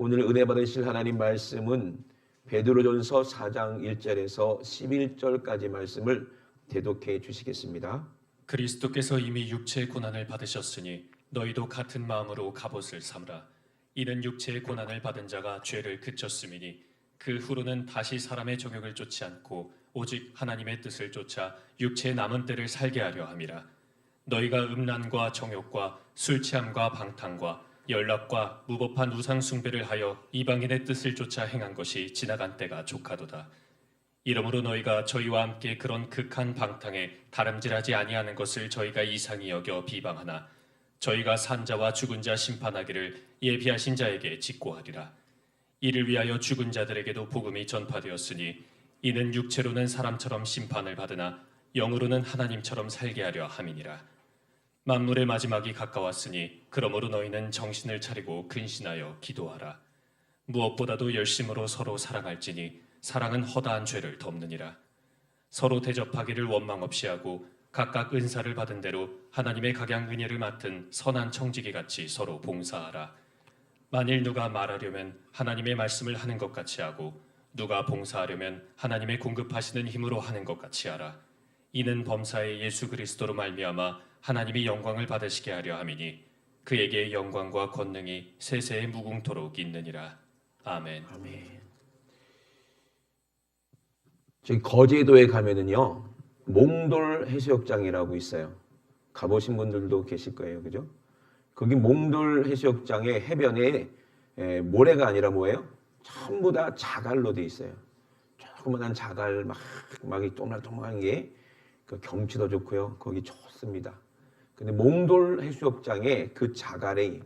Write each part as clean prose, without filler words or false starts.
오늘 은혜 받으실 하나님 말씀은 베드로전서 4장 1절에서 11절까지 말씀을 대독해 주시겠습니다. 그리스도께서 이미 육체의 고난을 받으셨으니 너희도 같은 마음으로 갑옷을 삼으라. 이는 육체의 고난을 받은 자가 죄를 그쳤음이니 그 후로는 다시 사람의 정욕을 쫓지 않고 오직 하나님의 뜻을 쫓아 육체의 남은 때를 살게 하려 함이라. 너희가 음란과 정욕과 술 취함과 방탕과 연락과 무법한 우상 숭배를 하여 이방인의 뜻을 쫓아 행한 것이 지나간 때가 족하도다. 이러므로 너희가 저희와 함께 그런 극한 방탕에 다름질하지 아니하는 것을 저희가 이상히 여겨 비방하나 저희가 산 자와 죽은 자 심판하기를 예비하신 자에게 직고하리라. 이를 위하여 죽은 자들에게도 복음이 전파되었으니 이는 육체로는 사람처럼 심판을 받으나 영으로는 하나님처럼 살게 하려 함이니라. 만물의 마지막이 가까웠으니 그러므로 너희는 정신을 차리고 근신하여 기도하라. 무엇보다도 열심으로 서로 사랑할지니 사랑은 허다한 죄를 덮느니라. 서로 대접하기를 원망 없이 하고 각각 은사를 받은 대로 하나님의 각양 은혜를 맡은 선한 청지기 같이 서로 봉사하라. 만일 누가 말하려면 하나님의 말씀을 하는 것 같이 하고 누가 봉사하려면 하나님의 공급하시는 힘으로 하는 것 같이 하라. 이는 범사의 예수 그리스도로 말미암아 하나님이 영광을 받으시게 하려 함이니 그에게 영광과 권능이 세세에 무궁토록 있느니라. 아멘. 아멘. 저기 거제도에 가면은요 몽돌 해수욕장이라고 있어요. 가보신 분들도 계실 거예요, 그죠? 거기 몽돌 해수욕장의 해변에 모래가 아니라 뭐예요? 전부 다 자갈로 돼 있어요. 조그만한 자갈 막 동글동글한 게 그 경치도 좋고요. 거기 좋습니다. 근데 몽돌 해수욕장에 그 자갈이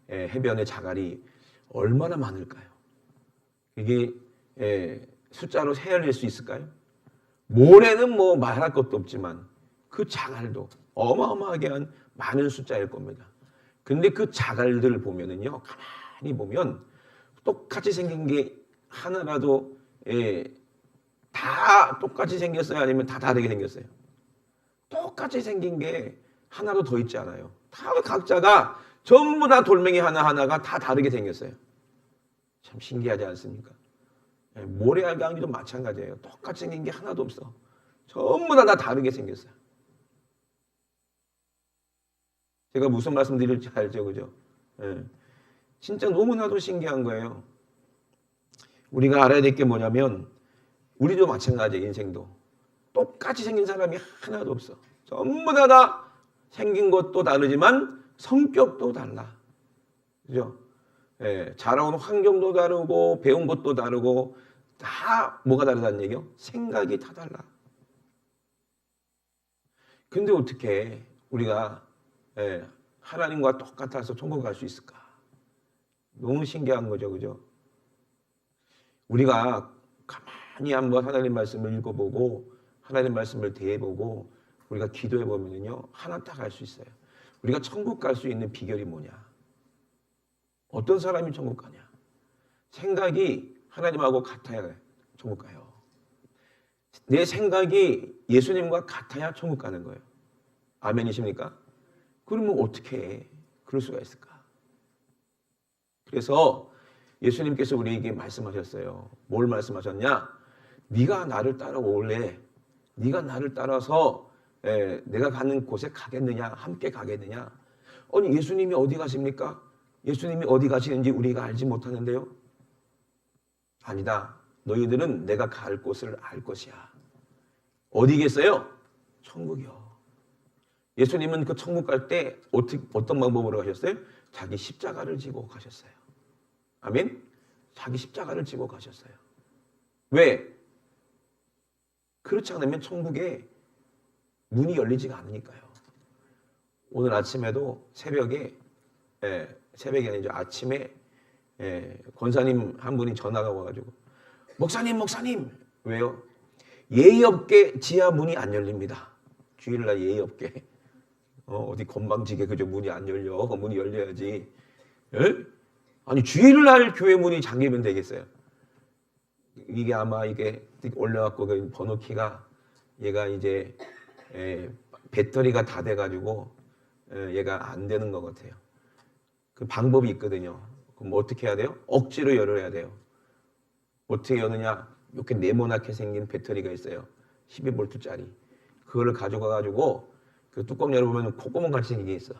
해변의 자갈이 얼마나 많을까요? 이게 숫자로 세어낼 수 있을까요? 모래는 뭐 말할 것도 없지만 그 자갈도 어마어마하게 한 많은 숫자일 겁니다. 근데 그 자갈들을 보면은요, 가만히 보면 똑같이 생긴 게 하나라도 다 똑같이 생겼어요? 아니면 다 다르게 생겼어요? 똑같이 생긴 게 하나도 더 있지 않아요. 다 각자가 전부 다 돌멩이 하나하나가 다 다르게 생겼어요. 참 신기하지 않습니까? 모래알강이도 마찬가지예요. 똑같이 생긴 게 하나도 없어. 전부 다 다르게 생겼어요. 제가 무슨 말씀 드릴지 알죠, 그죠? 진짜 너무나도 신기한 거예요. 우리가 알아야 될 게 뭐냐면 우리도 마찬가지예요. 인생도 똑같이 생긴 사람이 하나도 없어. 전부 다 생긴 것도 다르지만 성격도 달라. 그죠? 자라온 환경도 다르고 배운 것도 다르고 다 뭐가 다르다는 얘기요? 생각이 다 달라. 근데 어떻게 우리가 하나님과 똑같아서 천국 갈 수 있을까? 너무 신기한 거죠, 그죠? 우리가 가만히 한번 하나님 말씀을 읽어보고 하나님 말씀을 대해보고 우리가 기도해보면요 하나 딱 알 수 있어요. 우리가 천국 갈 수 있는 비결이 뭐냐? 어떤 사람이 천국 가냐? 생각이 하나님하고 같아야 천국 가요. 내 생각이 예수님과 같아야 천국 가는 거예요. 아멘이십니까? 그러면 어떻게 그럴 수가 있을까? 그래서 예수님께서 우리에게 말씀하셨어요. 뭘 말씀하셨냐? 네가 나를 따라올래? 네가 나를 따라서 내가 가는 곳에 가겠느냐? 함께 가겠느냐? 아니 예수님이 어디 가십니까? 예수님이 어디 가시는지 우리가 알지 못하는데요. 아니다. 너희들은 내가 갈 곳을 알 것이야. 어디겠어요? 천국이요. 예수님은 그 천국 갈 때 어떤 방법으로 가셨어요? 자기 십자가를 지고 가셨어요. 아멘? 자기 십자가를 지고 가셨어요. 왜? 그렇지 않으면 천국에 문이 열리지가 않으니까요. 오늘 아침에도 새벽에 새벽이 아니죠. 아침에 권사님 한 분이 전화가 와가지고 목사님 왜요? 예의 없게 지하 문이 안 열립니다. 주일날 예의 없게 어디 건방지게 그저 문이 안 열려. 문이 열려야지. 아니 주일날 교회 문이 잠기면 되겠어요. 이게 아마 이게 올려갖고 그 번호키가 얘가 이제 배터리가 다 돼가지고 얘가 안 되는 것 같아요. 그 방법이 있거든요. 그럼 뭐 어떻게 해야 돼요? 억지로 열어야 돼요. 어떻게 여느냐? 이렇게 네모나게 생긴 배터리가 있어요. 12V짜리. 그거를 가져가가지고 그 뚜껑 열어보면 콧구멍 같이 생긴 게 있어.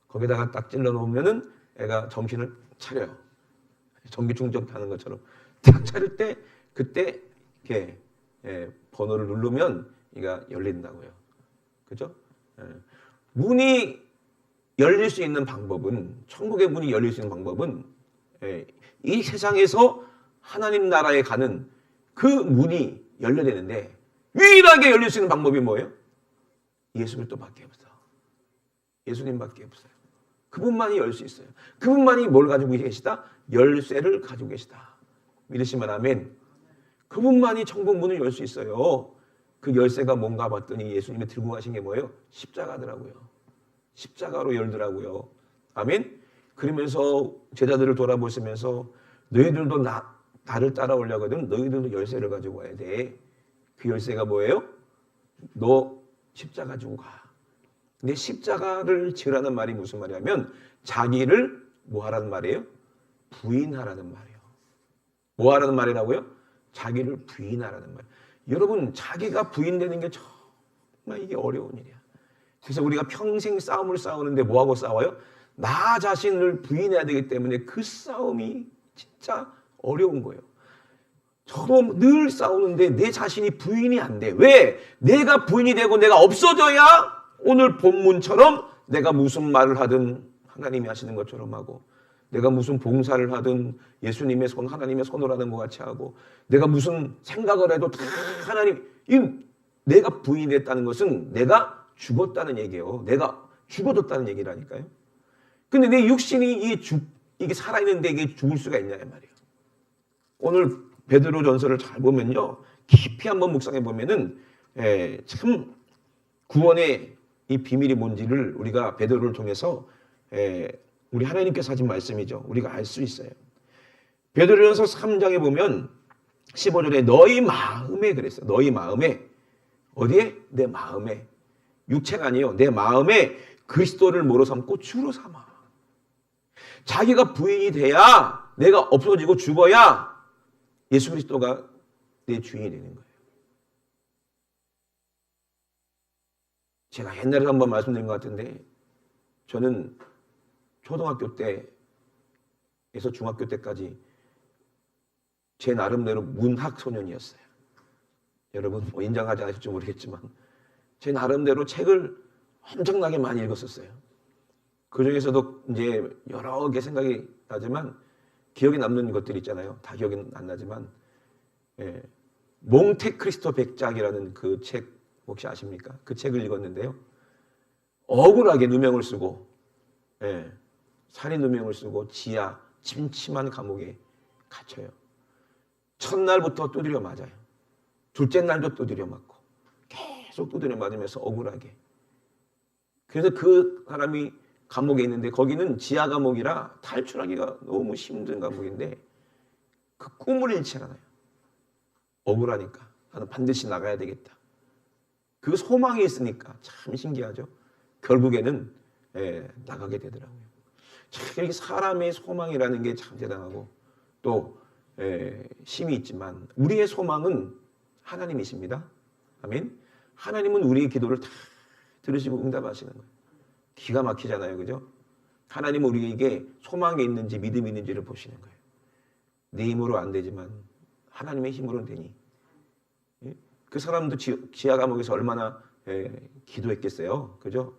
거기다가 딱 찔러 놓으면은 애가 정신을 차려요. 전기 충전하는 것처럼 딱 차릴 때 그때 이렇게 번호를 누르면 얘가 열린다고요. 그죠? 문이 열릴 수 있는 방법은, 천국의 문이 열릴 수 있는 방법은 이 세상에서 하나님 나라에 가는 그 문이 열려야 되는데, 유일하게 열릴 수 있는 방법이 뭐예요? 예수 그리스도밖에 없어. 예수님밖에 없어요. 그분만이 열 수 있어요. 그분만이 뭘 가지고 계시다? 열쇠를 가지고 계시다. 믿으시면 아멘. 그분만이 천국 문을 열 수 있어요. 그 열쇠가 뭔가 봤더니 예수님이 들고 가신 게 뭐예요? 십자가더라고요. 십자가로 열더라고요. 아멘. 그러면서 제자들을 돌아보시면서 너희들도 나를 따라오려거든 너희들도 열쇠를 가지고 와야 돼. 그 열쇠가 뭐예요? 너 십자가 가지고 가. 근데 십자가를 지으라는 말이 무슨 말이냐면 자기를 뭐 하라는 말이에요? 부인하라는 말이에요. 뭐 하라는 말이라고요? 자기를 부인하라는 말. 여러분, 자기가 부인되는 게 정말 이게 어려운 일이야. 그래서 우리가 평생 싸움을 싸우는데 뭐하고 싸워요? 나 자신을 부인해야 되기 때문에 그 싸움이 진짜 어려운 거예요. 저도 늘 싸우는데 내 자신이 부인이 안 돼. 왜? 내가 부인이 되고 내가 없어져야 오늘 본문처럼 내가 무슨 말을 하든 하나님이 하시는 것처럼 하고, 내가 무슨 봉사를 하든 예수님의 손, 하나님의 손으로 하는 것 같이 하고, 내가 무슨 생각을 해도 다 하나님, 내가 부인했다는 것은 내가 죽었다는 얘기예요. 내가 죽어졌다는 얘기라니까요. 근데 내 육신이 이게 살아있는데 이게 죽을 수가 있냐 말이에요. 오늘 베드로 전서를 잘 보면요, 깊이 한번 묵상해 보면은 참 구원의 이 비밀이 뭔지를 우리가 베드로를 통해서 우리 하나님께서 하신 말씀이죠. 우리가 알 수 있어요. 베드로전서 3장에 보면 15절에 너희 마음에 그랬어요. 너희 마음에. 어디에? 내 마음에. 육체가 아니에요. 내 마음에 그리스도를 뭐로 삼고 주로 삼아. 자기가 부인이 돼야, 내가 없어지고 죽어야 예수 그리스도가 내 주인이 되는 거예요. 제가 옛날에 한번 말씀드린 것 같은데, 저는 초등학교 때에서 중학교 때까지 제 나름대로 문학 소년이었어요. 여러분 뭐 인정하지 않으실지 모르겠지만 제 나름대로 책을 엄청나게 많이 읽었었어요. 그 중에서도 이제 여러 개 생각이 나지만 기억에 남는 것들이 있잖아요. 다 기억이 안 나지만 몽테크리스토 백작이라는 그 책 혹시 아십니까? 그 책을 읽었는데요. 억울하게 누명을 쓰고 살인 누명을 쓰고 지하 침침한 감옥에 갇혀요. 첫날부터 두드려 맞아요. 둘째 날도 두드려 맞고 계속 두드려 맞으면서 억울하게. 그래서 그 사람이 감옥에 있는데 거기는 지하 감옥이라 탈출하기가 너무 힘든 감옥인데 그 꿈을 잃지 않아요. 억울하니까 나는 반드시 나가야 되겠다. 그 소망이 있으니까 참 신기하죠. 결국에는 나가게 되더라고요. 참 이렇게 사람의 소망이라는 게 참 대단하고 또 힘이 있지만 우리의 소망은 하나님이십니다. 아멘. 하나님은 우리의 기도를 다 들으시고 응답하시는 거예요. 기가 막히잖아요. 그죠? 하나님은 우리에게 소망이 있는지 믿음이 있는지를 보시는 거예요. 내 힘으로 안 되지만 하나님의 힘으로는 되니. 그 사람도 지하 감옥에서 얼마나 기도했겠어요. 그죠?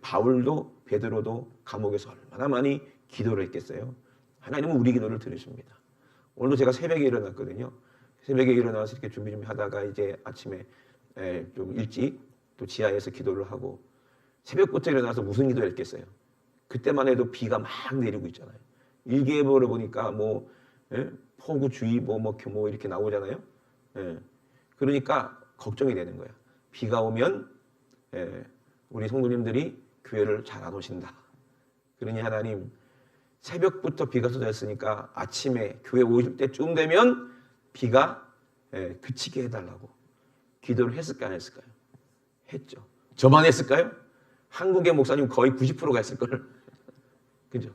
바울도 베드로도 감옥에서 얼마나 많이 기도를 했겠어요. 하나님은 우리 기도를 들으십니다. 오늘도 제가 새벽에 일어났거든요. 새벽에 일어나서 이렇게 준비 좀 하다가 이제 아침에 좀 일찍 또 지하에서 기도를 하고 새벽부터 일어나서 무슨 기도를 했겠어요. 그때만 해도 비가 막 내리고 있잖아요. 일기예보를 보니까 뭐 폭우주의보 뭐 이렇게 나오잖아요. 그러니까 걱정이 되는 거야. 비가 오면 우리 성도님들이 교회를 잘 안 오신다. 그러니 하나님 새벽부터 비가 쏟아졌으니까 아침에 교회 오실 때쯤 되면 비가 그치게 해달라고 기도를 했을까 안 했을까요? 했죠. 저만 했을까요? 한국의 목사님 거의 90%가 했을걸. 그죠?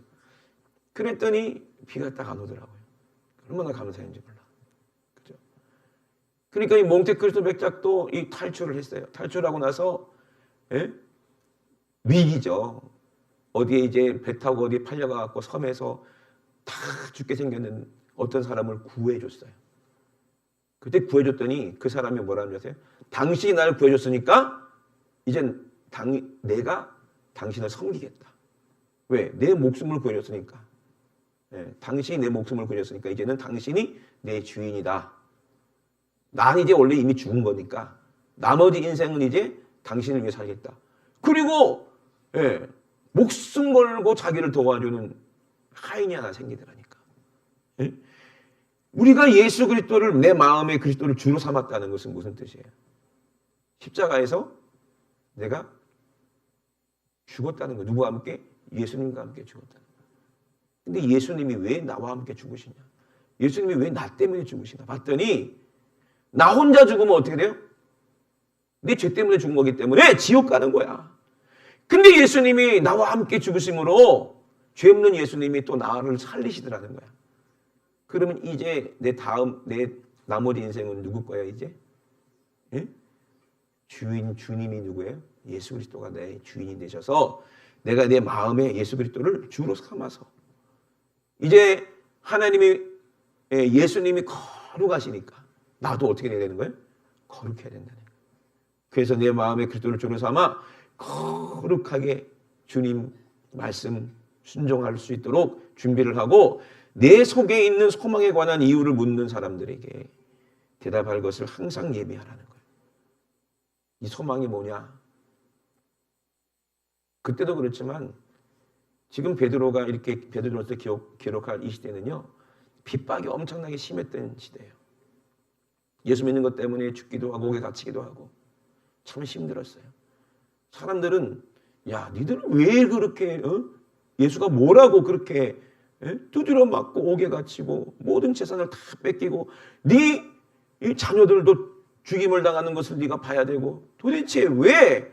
그랬더니 비가 딱 안 오더라고요. 얼마나 감사했는지 몰라. 그죠? 그러니까 이 몽테크리스토 백작도 이 탈출을 했어요. 탈출하고 나서 예? 위기죠. 어디에 이제 배 타고 어디에 팔려가갖고 섬에서 다 죽게 생겼는 어떤 사람을 구해줬어요. 그때 구해줬더니 그 사람이 뭐라는 줄 아세요? 당신이 나를 구해줬으니까 이젠 내가 당신을 섬기겠다. 왜? 내 목숨을 구해줬으니까. 예, 당신이 내 목숨을 구해줬으니까 이제는 당신이 내 주인이다. 난 이제 원래 이미 죽은 거니까 나머지 인생은 이제 당신을 위해 살겠다. 그리고 예, 목숨 걸고 자기를 도와주는 하인이 하나 생기더라니까. 예? 우리가 예수 그리스도를 내 마음의 그리스도를 주로 삼았다는 것은 무슨 뜻이에요? 십자가에서 내가 죽었다는 거. 누구와 함께? 예수님과 함께 죽었다는 거. 근데 예수님이 왜 나와 함께 죽으시냐? 예수님이 왜 나 때문에 죽으시나? 봤더니 나 혼자 죽으면 어떻게 돼요? 내 죄 때문에 죽은 거기 때문에 지옥 가는 거야. 근데 예수님이 나와 함께 죽으심으로 죄 없는 예수님이 또 나를 살리시더라는 거야. 그러면 이제 내 나머지 인생은 누구 거야 이제? 예? 주님이 누구예요? 예수 그리스도가 내 주인이 되셔서 내가 내 마음에 예수 그리스도를 주로 삼아서 이제 하나님이 예수님이 거룩하시니까 나도 어떻게 해야 되는 거예요? 거룩해야 된다는 거예요. 그래서 내 마음에 그리스도를 주로 삼아 거룩하게 주님 말씀 순종할 수 있도록 준비를 하고 내 속에 있는 소망에 관한 이유를 묻는 사람들에게 대답할 것을 항상 예비하라는 거예요. 이 소망이 뭐냐? 그때도 그렇지만 지금 베드로가 이렇게 베드로로서 기록할 이 시대는요. 핍박이 엄청나게 심했던 시대예요. 예수 믿는 것 때문에 죽기도 하고 옥에 갇히기도 하고 참 힘들었어요. 사람들은 야 니들은 왜 그렇게 예수가 뭐라고 그렇게 두드려 맞고 옥에 갇히고 모든 재산을 다 뺏기고 네 자녀들도 죽임을 당하는 것을 네가 봐야 되고 도대체 왜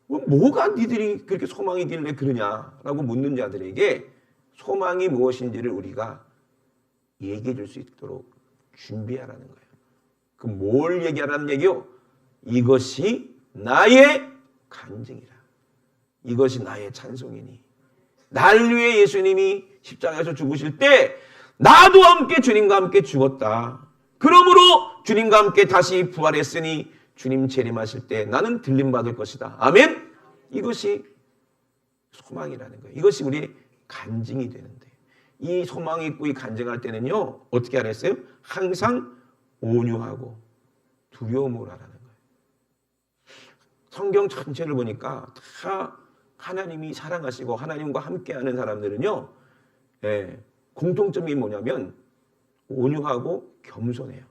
뭐가 니들이 그렇게 소망이길래 그러냐라고 묻는 자들에게 소망이 무엇인지를 우리가 얘기해 줄 수 있도록 준비하라는 거예요. 그 뭘 얘기하라는 얘기요? 이것이 나의 간증이라. 이것이 나의 찬송이니. 날 위해 예수님이 십자가에서 죽으실 때 나도 함께 주님과 함께 죽었다. 그러므로 주님과 함께 다시 부활했으니 주님 재림하실 때 나는 들림받을 것이다. 아멘? 이것이 소망이라는 거예요. 이것이 우리의 간증이 되는데 이 소망이 있고 이 간증할 때는요. 어떻게 하랬어요? 항상 온유하고 두려움을 하라는 거예요. 성경 전체를 보니까 다 하나님이 사랑하시고 하나님과 함께하는 사람들은요. 공통점이 뭐냐면 온유하고 겸손해요.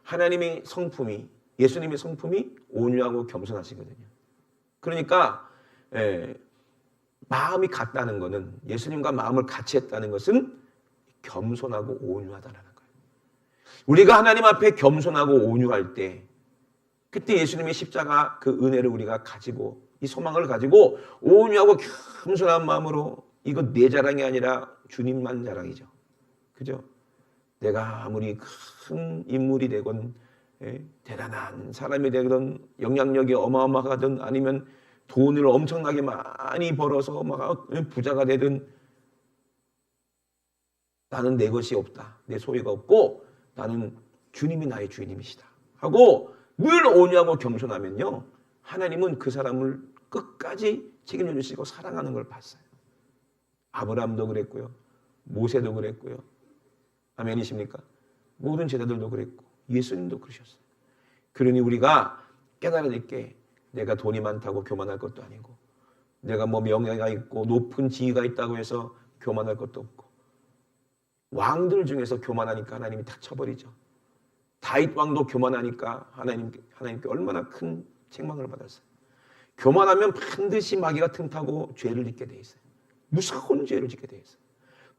하나님의 성품이 예수님의 성품이 온유하고 겸손하시거든요. 그러니까 마음이 같다는 것은 예수님과 마음을 같이 했다는 것은 겸손하고 온유하다라는 거예요. 우리가 하나님 앞에 겸손하고 온유할 때 그때 예수님의 십자가 그 은혜를 우리가 가지고 이 소망을 가지고 온유하고 겸손한 마음으로 이거 내 자랑이 아니라 주님만 자랑이죠. 그죠? 내가 아무리 큰 인물이 되건 대단한 사람이 되건 영향력이 어마어마하든 아니면 돈을 엄청나게 많이 벌어서 막 부자가 되든 나는 내 것이 없다. 내 소유가 없고 나는 주님이 나의 주인님이시다. 하고 늘 온유하고 겸손하면요. 하나님은 그 사람을 끝까지 책임져 주시고 사랑하는 걸 봤어요. 아브라함도 그랬고요. 모세도 그랬고요. 아멘이십니까? 모든 제자들도 그랬고 예수님도 그러셨어요. 그러니 우리가 깨달아야 될 게 내가 돈이 많다고 교만할 것도 아니고 내가 뭐 명예가 있고 높은 지위가 있다고 해서 교만할 것도 없고 왕들 중에서 교만하니까 하나님이 다 쳐버리죠. 다윗 왕도 교만하니까 하나님께 얼마나 큰 책망을 받았어요. 교만하면 반드시 마귀가 틈타고 죄를 짓게 돼 있어요. 무서운 죄를 짓게 돼 있어요.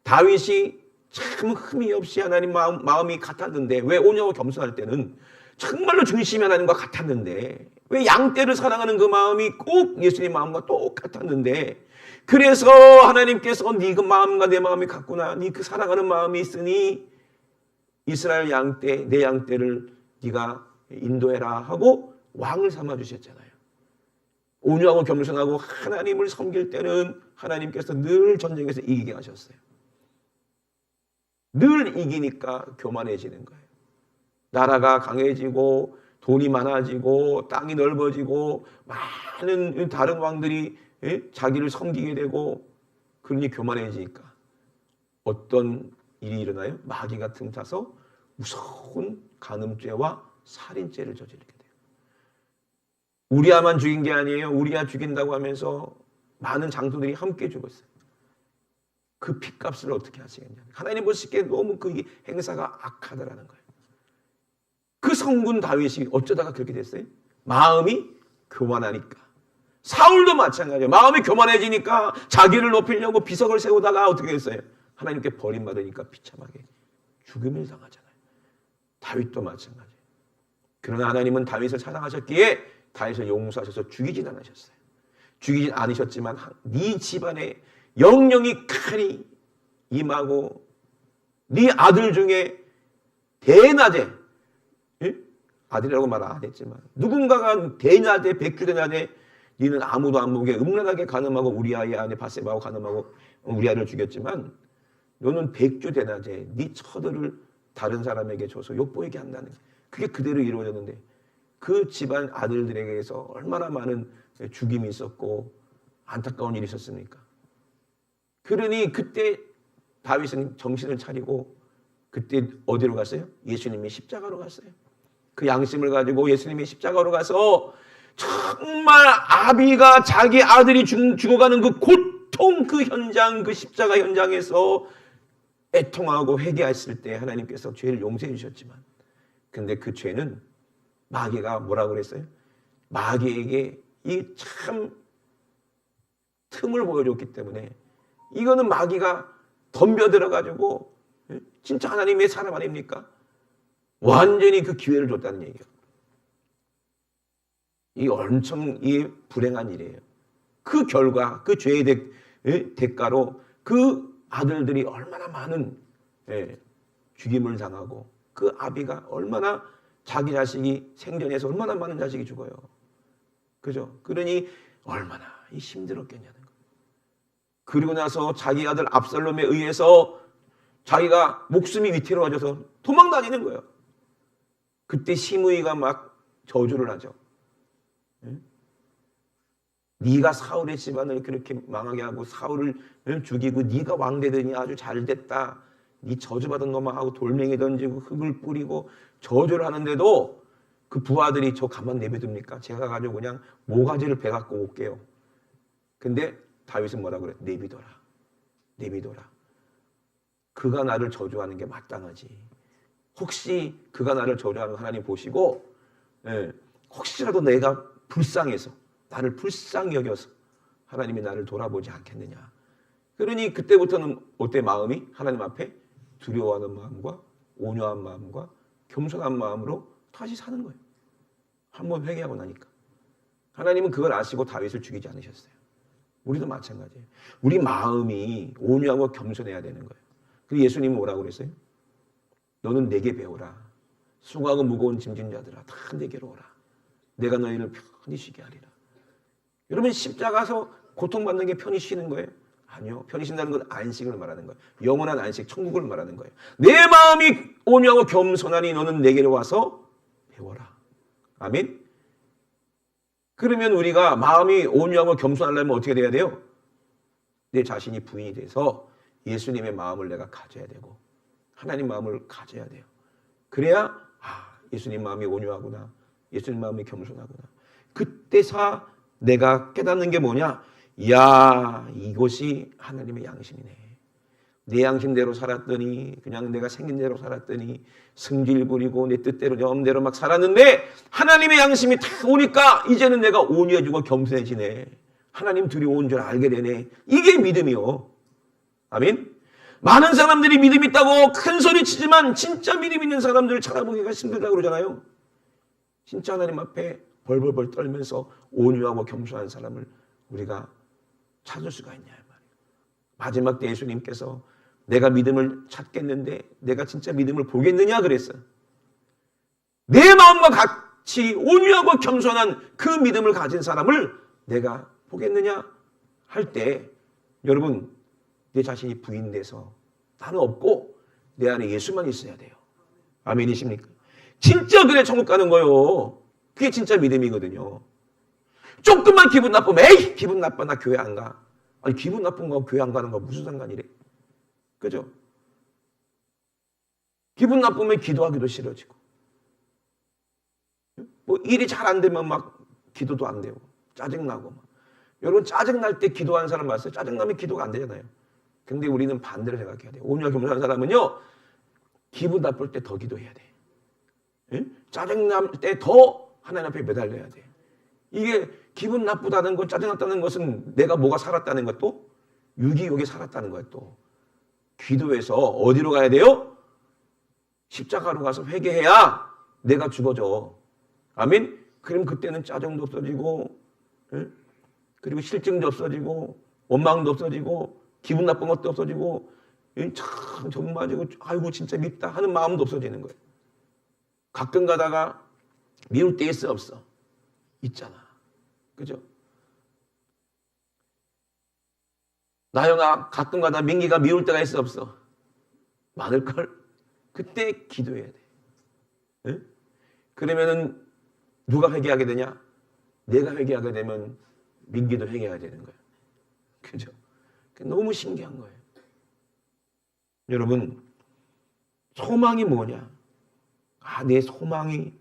다윗이 참 흠이 없이 하나님 마음이 같았는데 왜 온유하고 겸손할 때는 정말로 중심이 하나님과 같았는데 왜 양떼를 사랑하는 그 마음이 꼭 예수님 마음과 똑같았는데 그래서 하나님께서 네 그 마음과 내 마음이 같구나. 네 그 사랑하는 마음이 있으니 이스라엘 양떼, 내 양떼를 네가 인도해라 하고 왕을 삼아주셨잖아요. 온유하고 겸손하고 하나님을 섬길 때는 하나님께서 늘 전쟁에서 이기게 하셨어요. 늘 이기니까 교만해지는 거예요. 나라가 강해지고 돈이 많아지고 땅이 넓어지고 많은 다른 왕들이 자기를 섬기게 되고 그러니 교만해지니까 어떤 일이 일어나요? 마귀가 틈타서 무서운 간음죄와 살인죄를 저지르게 돼요. 우리야만 죽인 게 아니에요. 우리야 죽인다고 하면서 많은 장수들이 함께 죽었어요. 그 핏값을 어떻게 하시겠냐. 하나님 보시기에 너무 그 행사가 악하다라는 거예요. 그 성군 다윗이 어쩌다가 그렇게 됐어요? 마음이 교만하니까. 사울도 마찬가지예요. 마음이 교만해지니까 자기를 높이려고 비석을 세우다가 어떻게 됐어요? 하나님께 버림받으니까 비참하게 죽음을 당하잖아요. 다윗도 마찬가지예요. 그러나 하나님은 다윗을 사랑하셨기에 다윗을 용서하셔서 죽이진 않으셨어요. 죽이진 않으셨지만 네 집안에 영영이 칼이 임하고 네 아들 중에 대낮에 아들이라고 말 안 했지만 누군가가 대낮에 백주대낮에 너는 아무도 안 보게 음란하게 간음하고 우리 아이 안에 바세바하고 간음하고 우리 아이를 죽였지만 너는 백주대낮에 네 처들을 다른 사람에게 줘서 욕보이게 한다는 그게 그대로 이루어졌는데 그 집안 아들들에게서 얼마나 많은 죽임이 있었고 안타까운 일이 있었습니까? 그러니 그때 다윗은 정신을 차리고 그때 어디로 갔어요? 예수님이 십자가로 갔어요. 그 양심을 가지고 예수님이 십자가로 가서 정말 아비가 자기 아들이 죽어가는 그 고통 그 현장 그 십자가 현장에서 애통하고 회개했을 때 하나님께서 죄를 용서해 주셨지만 근데 그 죄는 마귀가 뭐라고 그랬어요? 마귀에게 이 참 틈을 보여줬기 때문에 이거는 마귀가 덤벼들어가지고 진짜 하나님의 사람 아닙니까? 완전히 그 기회를 줬다는 얘기예요. 이 엄청 이 불행한 일이에요. 그 결과, 그 죄의 대가로 그 아들들이 얼마나 많은 죽임을 당하고 그 아비가 얼마나 자기 자식이 생전에서 얼마나 많은 자식이 죽어요. 그죠? 그러니 얼마나 힘들었겠냐는 거예요. 그리고 나서 자기 아들 압살롬에 의해서 자기가 목숨이 위태로워져서 도망 다니는 거예요. 그때 시므이가 막 저주를 하죠. 네가 사울의 집안을 그렇게 망하게 하고 사울을 죽이고 네가 왕 되더니 아주 잘 됐다. 네 저주받은 놈아 하고 돌멩이 던지고 흙을 뿌리고 저주를 하는데도 그 부하들이 저 가만 내버립니까? 제가 가지고 그냥 모가지를 베 갖고 올게요. 근데 다윗은 뭐라고 그래? 내비둬라. 내비둬라. 그가 나를 저주하는 게 마땅하지. 혹시 그가 나를 저주하는 거 하나님 보시고 혹시라도 내가 불쌍해서 나를 불쌍히 여겨서 하나님이 나를 돌아보지 않겠느냐. 그러니 그때부터는 어때 마음이? 하나님 앞에 두려워하는 마음과 온유한 마음과 겸손한 마음으로 다시 사는 거예요. 한번 회개하고 나니까. 하나님은 그걸 아시고 다윗을 죽이지 않으셨어요. 우리도 마찬가지예요. 우리 마음이 온유하고 겸손해야 되는 거예요. 그리고 예수님은 뭐라고 그랬어요? 너는 내게 배우라. 수고하고 무거운 짐진 자들아 다 내게로 오라. 내가 너희를 편히 쉬게 하리라. 여러분 십자가에서 고통받는 게 편히 쉬는 거예요? 아니요. 편히 쉰다는 건 안식을 말하는 거예요. 영원한 안식, 천국을 말하는 거예요. 내 마음이 온유하고 겸손하니 너는 내게로 와서 배워라. 아멘. 그러면 우리가 마음이 온유하고 겸손하려면 어떻게 돼야 돼요? 내 자신이 부인이 돼서 예수님의 마음을 내가 가져야 되고 하나님 마음을 가져야 돼요. 그래야 예수님 마음이 온유하구나. 예수님 마음이 겸손하구나. 그때서 내가 깨닫는 게 뭐냐? 야, 이것이 하나님의 양심이네. 내 양심대로 살았더니 그냥 내가 생긴 대로 살았더니 승질 부리고 내 뜻대로 내 마음대로 막 살았는데 하나님의 양심이 딱 오니까 이제는 내가 온유해지고 겸손해지네. 하나님 두려운 줄 알게 되네. 이게 믿음이요. 아멘. 많은 사람들이 믿음 있다고 큰 소리 치지만 진짜 믿음 있는 사람들을 찾아보기가 힘들다고 그러잖아요. 진짜 하나님 앞에 벌벌벌 떨면서 온유하고 겸손한 사람을 우리가 찾을 수가 있냐. 마지막 때 예수님께서 내가 믿음을 찾겠는데 내가 진짜 믿음을 보겠느냐 그랬어요. 내 마음과 같이 온유하고 겸손한 그 믿음을 가진 사람을 내가 보겠느냐 할 때 여러분 내 자신이 부인돼서 나는 없고 내 안에 예수만 있어야 돼요. 아멘이십니까? 진짜 그래 천국 가는 거요. 그게 진짜 믿음이거든요. 조금만 기분 나쁘면 에이 기분 나빠 나 교회 안 가. 아니 기분 나쁜 거 교회 안 가는 거 무슨 상관이래. 그죠? 기분 나쁘면 기도하기도 싫어지고 뭐 일이 잘 안 되면 막 기도도 안 되고 짜증나고 막. 여러분 짜증날 때 기도하는 사람 봤어요? 짜증나면 기도가 안 되잖아요. 근데 우리는 반대로 생각해야 돼요. 온유하게 겸손한 사람은요 기분 나쁠 때 더 기도해야 돼. 예? 짜증날 때 더 하나님 앞에 매달려야 돼. 이게 기분 나쁘다는 것, 짜증났다는 것은 내가 뭐가 살았다는 것도 유기욕에 살았다는 것도 기도해서 어디로 가야 돼요? 십자가로 가서 회개해야 내가 죽어져. 아멘? 그럼 그때는 짜증도 없어지고 예? 그리고 실증도 없어지고 원망도 없어지고 기분 나쁜 것도 없어지고 참 정말 아이고 진짜 밉다 하는 마음도 없어지는 거예요. 가끔 가다가 미울 때 있어 없어? 있잖아. 그죠? 나영아 가끔 가다 민기가 미울 때가 있어 없어? 많을걸? 그때 기도해야 돼. 네? 그러면은 누가 회개하게 되냐? 내가 회개하게 되면 민기도 회개해야 되는 거예요. 그죠? 너무 신기한 거예요. 여러분 소망이 뭐냐? 내 소망이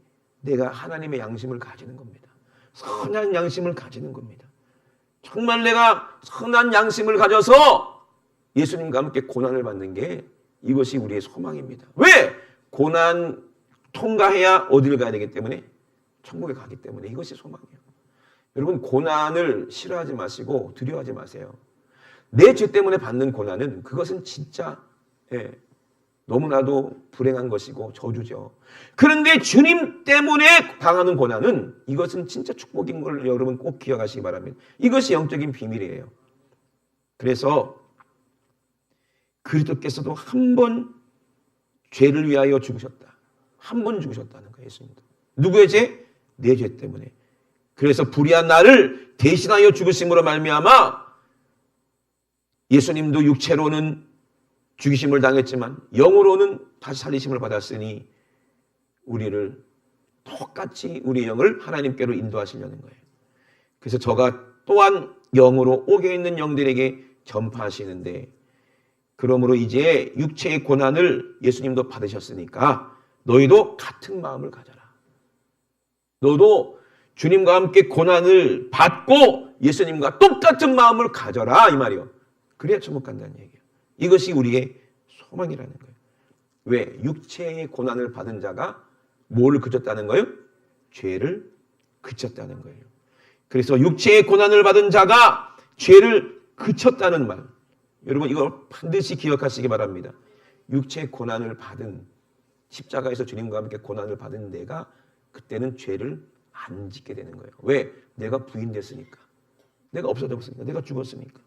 내가 하나님의 양심을 가지는 겁니다. 선한 양심을 가지는 겁니다. 정말 내가 선한 양심을 가져서 예수님과 함께 고난을 받는 게 이것이 우리의 소망입니다. 왜? 고난 통과해야 어디를 가야 되기 때문에 천국에 가기 때문에 이것이 소망이에요. 여러분 고난을 싫어하지 마시고 두려워하지 마세요. 내 죄 때문에 받는 고난은 그것은 진짜 너무나도 불행한 것이고 저주죠. 그런데 주님 때문에 당하는 고난은 이것은 진짜 축복인 걸 여러분 꼭 기억하시기 바랍니다. 이것이 영적인 비밀이에요. 그래서 그리스도께서도 한 번 죄를 위하여 죽으셨다. 한 번 죽으셨다는 거예요. 예수님도. 누구의 죄? 내 죄 때문에. 그래서 불의한 나를 대신하여 죽으심으로 말미암아 예수님도 육체로는 죽이심을 당했지만 영으로는 다시 살리심을 받았으니 우리를 똑같이 우리의 영을 하나님께로 인도하시려는 거예요. 그래서 저가 또한 영으로 옥에 있는 영들에게 전파하시는데 그러므로 이제 육체의 고난을 예수님도 받으셨으니까 너희도 같은 마음을 가져라. 너도 주님과 함께 고난을 받고 예수님과 똑같은 마음을 가져라 이 말이요. 그래야 천국 간다는 얘기예요. 이것이 우리의 소망이라는 거예요. 왜? 육체의 고난을 받은 자가 뭘 그쳤다는 거예요? 죄를 그쳤다는 거예요. 그래서 육체의 고난을 받은 자가 죄를 그쳤다는 말. 여러분 이거 반드시 기억하시기 바랍니다. 육체의 고난을 받은 십자가에서 주님과 함께 고난을 받은 내가 그때는 죄를 안 짓게 되는 거예요. 왜? 내가 부인됐으니까. 내가 없어졌으니까. 내가 죽었으니까.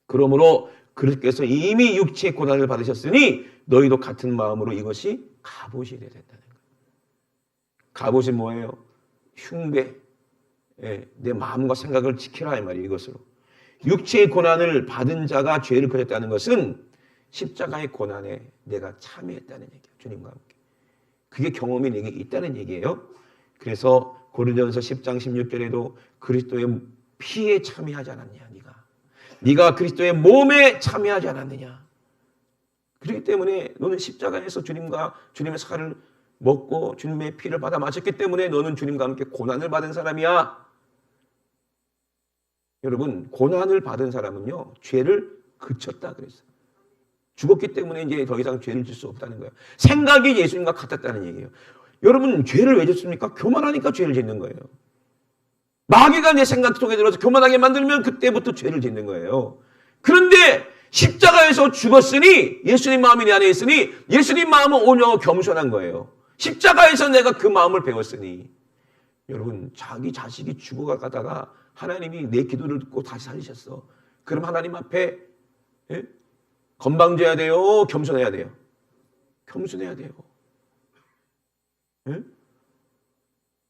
그러므로 그리스도께서 이미 육체의 고난을 받으셨으니 너희도 같은 마음으로 이것이 갑옷이 되어야 된다는 거예요. 갑옷이 뭐예요? 흉배. 내 마음과 생각을 지키라 이 말이에요. 이것으로. 육체의 고난을 받은 자가 죄를 그쳤다는 것은 십자가의 고난에 내가 참여했다는 얘기예요. 주님과 함께. 그게 경험이 내게 있다는 얘기예요. 그래서 고린도전서 10장 16절에도 그리스도의 피에 참여하지 않았냐 네가 그리스도의 몸에 참여하지 않았느냐. 그렇기 때문에 너는 십자가에서 주님과 주님의 살을 먹고 주님의 피를 받아 마셨기 때문에 너는 주님과 함께 고난을 받은 사람이야. 여러분 고난을 받은 사람은요 죄를 그쳤다 그랬어요. 죽었기 때문에 이제 더 이상 죄를 질 수 없다는 거예요. 생각이 예수님과 같았다는 얘기예요. 여러분 죄를 왜 짓습니까? 교만하니까 죄를 짓는 거예요. 마귀가 내 생각 속에 들어서 교만하게 만들면 그때부터 죄를 짓는 거예요. 그런데 십자가에서 죽었으니 예수님 마음이 내 안에 있으니 예수님 마음은 온유하고 겸손한 거예요. 십자가에서 내가 그 마음을 배웠으니 여러분 자기 자식이 죽어가다가 하나님이 내 기도를 듣고 다시 살리셨어. 그럼 하나님 앞에 건방져야 돼요? 겸손해야 돼요? 겸손해야 돼요. 예?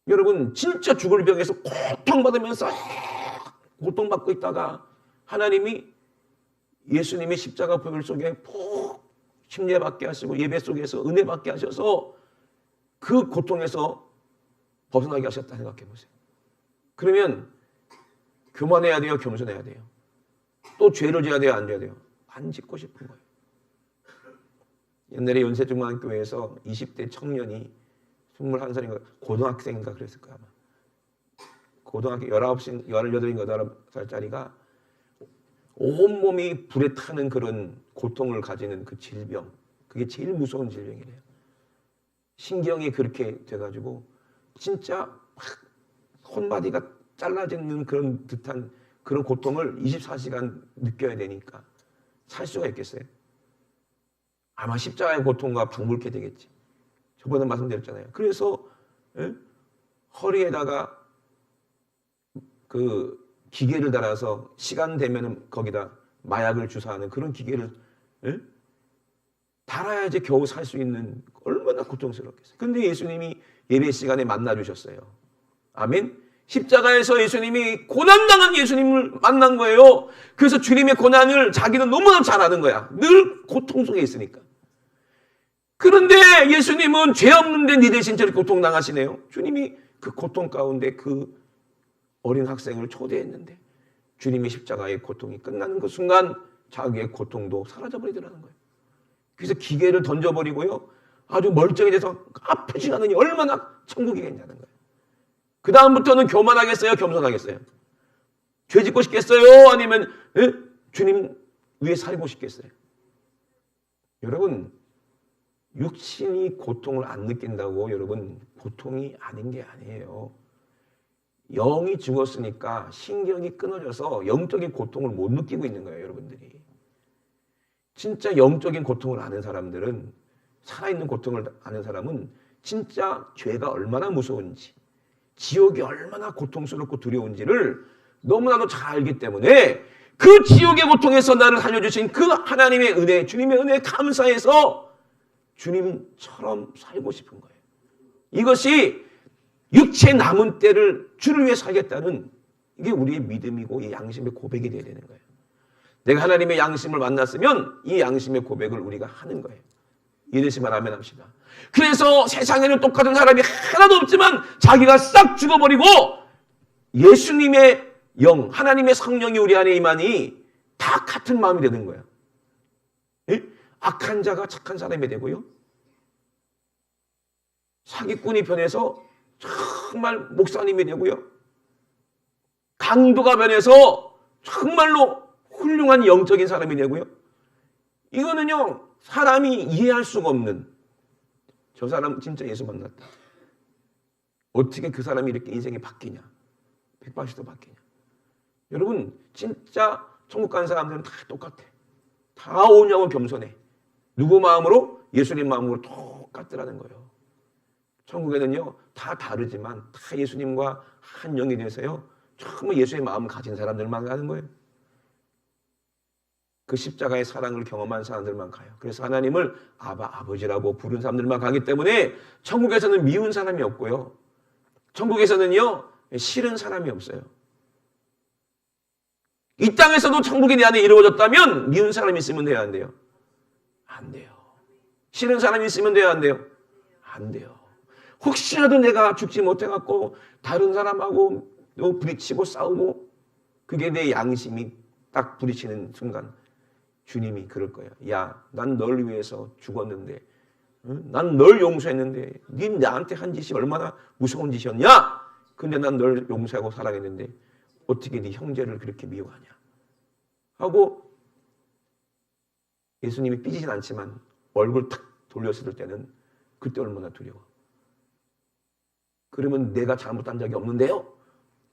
여러분 진짜 죽을 병에서 고통받으면서 고통받고 있다가 하나님이 예수님의 십자가 보혈 속에 푹 침례받게 하시고 예배 속에서 은혜 받게 하셔서 그 고통에서 벗어나게 하셨다 생각해 보세요. 그러면 교만해야 돼요? 겸손해야 돼요? 또 죄를 지어야 돼요? 안 지어야 돼요? 안 짓고 싶은 거예요. 옛날에 연세중앙교회에서 20대 청년이 21살인가 고등학생인가 그랬을 거야 아마. 고등학교 19살, 18인가 18살짜리가 온몸이 불에 타는 그런 고통을 가지는 그 질병, 그게 제일 무서운 질병이래요. 신경이 그렇게 돼가지고 진짜 막 손바디가 잘라지는 그런 듯한 그런 고통을 24시간 느껴야 되니까 살 수가 있겠어요? 아마 십자가의 고통과 방불케 되겠지. 저번에 말씀드렸잖아요. 그래서 허리에다가 그 기계를 달아서 시간 되면은 거기다 마약을 주사하는 그런 기계를 달아야지 겨우 살 수 있는, 얼마나 고통스럽겠어요. 근데 예수님이 예배 시간에 만나 주셨어요. 아멘. 십자가에서 예수님이 고난당한 예수님을 만난 거예요. 그래서 주님의 고난을 자기는 너무나 잘 아는 거야. 늘 고통 속에 있으니까. 그런데 예수님은 죄 없는데 네 대신 저렇게 고통당하시네요. 주님이 그 고통 가운데 그 어린 학생을 초대했는데 주님의 십자가의 고통이 끝나는 그 순간 자기의 고통도 사라져버리더라는 거예요. 그래서 기계를 던져버리고요. 아주 멀쩡해져서 아프지 않으니 얼마나 천국이겠냐는 거예요. 그 다음부터는 교만하겠어요? 겸손하겠어요? 죄 짓고 싶겠어요? 아니면 주님 위에 살고 싶겠어요? 여러분, 육신이 고통을 안 느낀다고 여러분 고통이 아닌 게 아니에요. 영이 죽었으니까 신경이 끊어져서 영적인 고통을 못 느끼고 있는 거예요, 여러분들이. 진짜 영적인 고통을 아는 사람들은, 살아있는 고통을 아는 사람은 진짜 죄가 얼마나 무서운지, 지옥이 얼마나 고통스럽고 두려운지를 너무나도 잘 알기 때문에 그 지옥의 고통에서 나를 살려주신 그 하나님의 은혜, 주님의 은혜에 감사해서 주님처럼 살고 싶은 거예요. 이것이 육체 남은 때를 주를 위해 살겠다는, 이게 우리의 믿음이고 이 양심의 고백이 되어야 되는 거예요. 내가 하나님의 양심을 만났으면 이 양심의 고백을 우리가 하는 거예요. 이해되시면 아멘 합시다. 그래서 세상에는 똑같은 사람이 하나도 없지만 자기가 싹 죽어버리고 예수님의 영, 하나님의 성령이 우리 안에 임하니 다 같은 마음이 되는 거예요. 예? 악한 자가 착한 사람이 되고요. 사기꾼이 변해서 정말 목사님이 되고요. 강도가 변해서 정말로 훌륭한 영적인 사람이 되고요. 이거는요, 사람이 이해할 수가 없는, 저 사람 진짜 예수 만났다. 어떻게 그 사람이 이렇게 인생이 바뀌냐? 180도 바뀌냐? 여러분, 진짜 천국 가는 사람들은 다 똑같아. 다 오냐고 겸손해. 누구 마음으로? 예수님 마음으로 똑같더라는 거예요. 천국에는요, 다 다르지만 다 예수님과 한 영이 돼서요, 정말 예수의 마음 가진 사람들만 가는 거예요. 그 십자가의 사랑을 경험한 사람들만 가요. 그래서 하나님을 아버지라고 부른 사람들만 가기 때문에 천국에서는 미운 사람이 없고요. 천국에서는요, 싫은 사람이 없어요. 이 땅에서도 천국이 내 안에 이루어졌다면 미운 사람이 있으면 돼요, 안 돼요? 안 돼요. 싫은 사람이 있으면 돼요, 안 돼요? 안 돼요. 혹시라도 내가 죽지 못해갖고 다른 사람하고 부딪히고 싸우고, 그게 내 양심이 딱 부딪히는 순간 주님이 그럴 거예요. 야, 난 널 위해서 죽었는데, 난 널 용서했는데 네 나한테 한 짓이 얼마나 무서운 짓이었냐? 근데 난 널 용서하고 사랑했는데 어떻게 네 형제를 그렇게 미워하냐? 하고 예수님이 삐지진 않지만 얼굴 탁 돌렸을 때는 그때 얼마나 두려워. 그러면 내가 잘못한 적이 없는데요?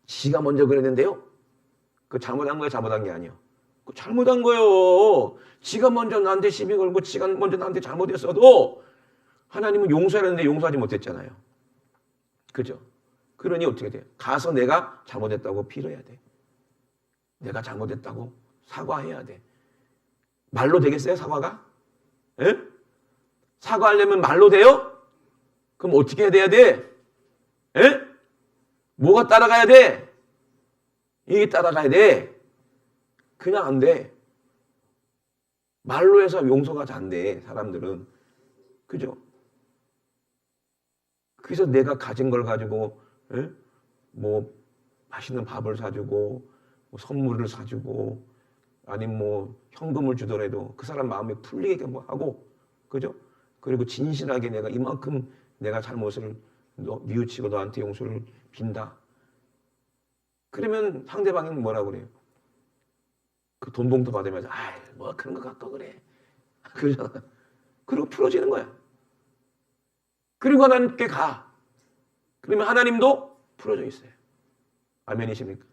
지가 먼저 그랬는데요? 그 잘못한 거야, 잘못한 게 아니에요. 그 잘못한 거예요. 지가 먼저 나한테 시비 걸고 지가 먼저 나한테 잘못했어도 하나님은 용서하는데 용서하지 못했잖아요. 그죠? 그러니 어떻게 돼요? 가서 내가 잘못했다고 빌어야 돼. 내가 잘못했다고 사과해야 돼. 말로 되겠어요, 사과가? 예? 사과하려면 말로 돼요? 그럼 어떻게 해야 돼? 예? 뭐가 따라가야 돼? 이게 따라가야 돼. 그냥 안 돼. 말로 해서 용서가 잘 안 돼, 사람들은. 그죠? 그래서 내가 가진 걸 가지고, 예? 뭐, 맛있는 밥을 사주고, 뭐 선물을 사주고, 아니면 뭐, 현금을 주더라도 그 사람 마음이 풀리게 뭐 하고, 그죠? 그리고 진실하게 내가 이만큼 내가 잘못을 뉘우치고 너한테 용서를 빈다. 그러면 상대방은 뭐라고 그래요? 그 돈 봉투 받으면서 뭐 그런 거 갖고 그래. 그러잖아. 그리고 풀어지는 거야. 그리고 하나님께 가. 그러면 하나님도 풀어져 있어요. 아멘이십니까?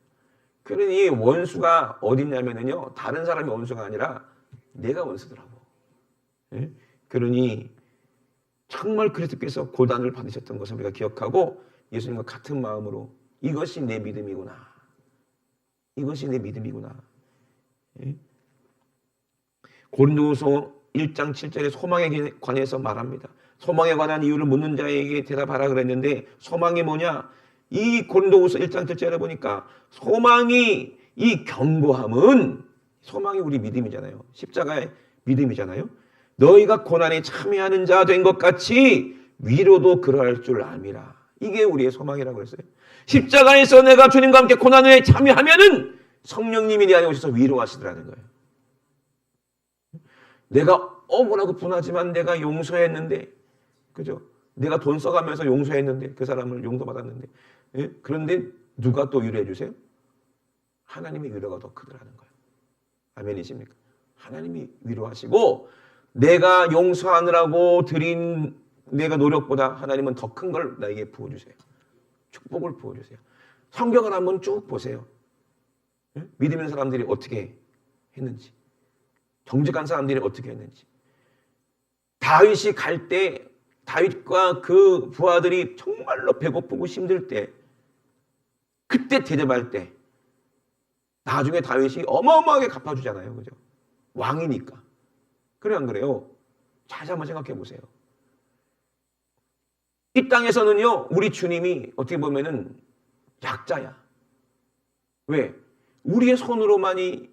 그러니 원수가 어딨냐면요, 다른 사람이 원수가 아니라 내가 원수더라고. 예? 그러니 정말 그리스도께서 고난을 받으셨던 것을 우리가 기억하고 예수님과 같은 마음으로 이것이 내 믿음이구나. 이것이 내 믿음이구나. 예? 고린도후서 1장 7절에 소망에 관해서 말합니다. 소망에 관한 이유를 묻는 자에게 대답하라 그랬는데 소망이 뭐냐? 이 고린도후서 1장 7절에 보니까 소망이 이 견고함은 소망이 우리 믿음이잖아요. 십자가의 믿음이잖아요. 너희가 고난에 참여하는 자 된 것 같이 위로도 그러할 줄 암이라. 이게 우리의 소망이라고 했어요. 십자가에서 내가 주님과 함께 고난에 참여하면은 성령님이 내 안에 오셔서 위로하시더라는 거예요. 내가 억울하고 분하지만 내가 용서했는데, 그죠? 내가 돈 써가면서 용서했는데, 그 사람을 용서받았는데, 예? 그런데 누가 또 위로해 주세요? 하나님의 위로가 더 크더라는 거예요. 아멘이십니까? 하나님이 위로하시고 내가 용서하느라고 드린 내가 노력보다 하나님은 더 큰 걸 나에게 부어주세요. 축복을 부어주세요. 성경을 한번 쭉 보세요. 예? 믿음 있는 사람들이 어떻게 했는지, 정직한 사람들이 어떻게 했는지. 다윗이 갈 때 다윗과 그 부하들이 정말로 배고프고 힘들 때, 그때 대접할 때 나중에 다윗이 어마어마하게 갚아주잖아요. 그죠? 왕이니까. 그래 안 그래요? 다시 한번 생각해 보세요. 이 땅에서는요, 우리 주님이 어떻게 보면은 약자야. 왜? 우리의 손으로만이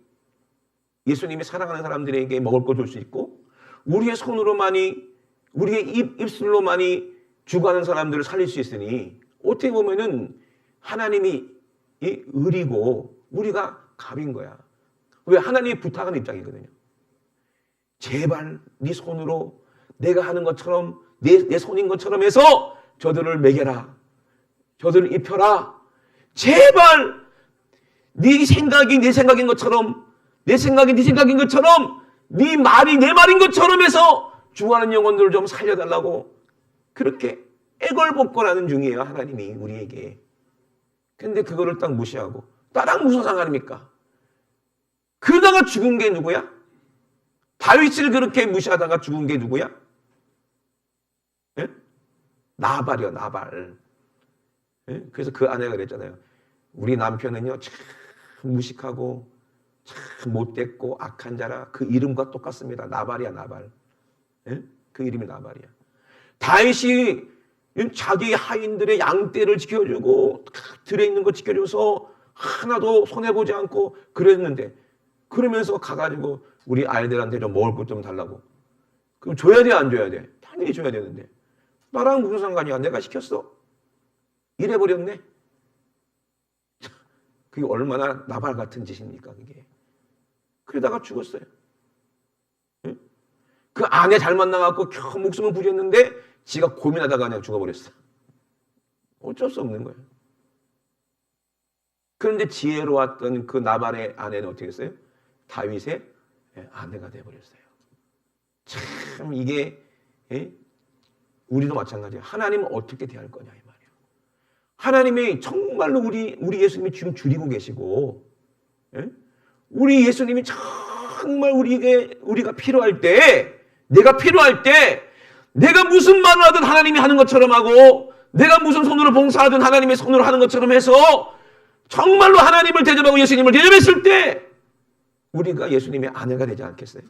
예수님이 사랑하는 사람들에게 먹을 거 줄 수 있고, 우리의 손으로만이, 우리의 입술로만이 죽어가는 사람들을 살릴 수 있으니, 어떻게 보면은 하나님이 의리고 우리가 갑인 거야. 왜? 하나님이 부탁하는 입장이거든요. 제발 네 손으로 내가 하는 것처럼 내 손인 것처럼 해서 저들을 먹여라. 저들을 입혀라. 제발 네 생각이 내 생각인 것처럼, 내 생각이 네 생각인 것처럼, 네 말이 내 말인 것처럼 해서 죽어가는 영혼들을 좀 살려달라고 그렇게 애걸복걸하는 중이에요. 하나님이 우리에게. 근데 그거를 딱 무시하고 나랑 무슨 상관입니까? 그러다가 죽은 게 누구야? 다윗을 그렇게 무시하다가 죽은 게 누구야? 예? 나발이요, 나발. 예? 그래서 그 아내가 그랬잖아요. 우리 남편은요, 참 무식하고 참 못됐고 악한 자라. 그 이름과 똑같습니다. 나발이야, 나발. 예? 그 이름이 나발이야. 다윗이 자기 하인들의 양떼를 지켜주고 들에 있는 거 지켜줘서 하나도 손해보지 않고 그랬는데, 그러면서 가가지고 우리 아이들한테 좀 먹을 것 좀 달라고. 그럼 줘야 돼, 안 줘야 돼? 당연히 줘야 되는데. 나랑 무슨 상관이야? 내가 시켰어. 이래버렸네. 그게 얼마나 나발 같은 짓입니까, 그게. 그러다가 죽었어요. 응? 그 아내 잘 만나갖고 겨우 목숨을 부렸는데 지가 고민하다가 그냥 죽어버렸어. 어쩔 수 없는 거예요. 그런데 지혜로웠던 그 나발의 아내는 어떻게 했어요? 다윗의 아내가 되어버렸어요. 참 이게 우리도 마찬가지예요. 하나님은 어떻게 대할 거냐 이 말이에요. 하나님이 정말로 우리 예수님이 지금 줄이고 계시고, 우리 예수님이 정말 우리가 필요할 때, 내가 필요할 때, 내가 무슨 말을 하든 하나님이 하는 것처럼 하고, 내가 무슨 손으로 봉사하든 하나님의 손으로 하는 것처럼 해서 정말로 하나님을 대접하고 예수님을 대접했을 때 우리가 예수님의 아내가 되지 않겠어요?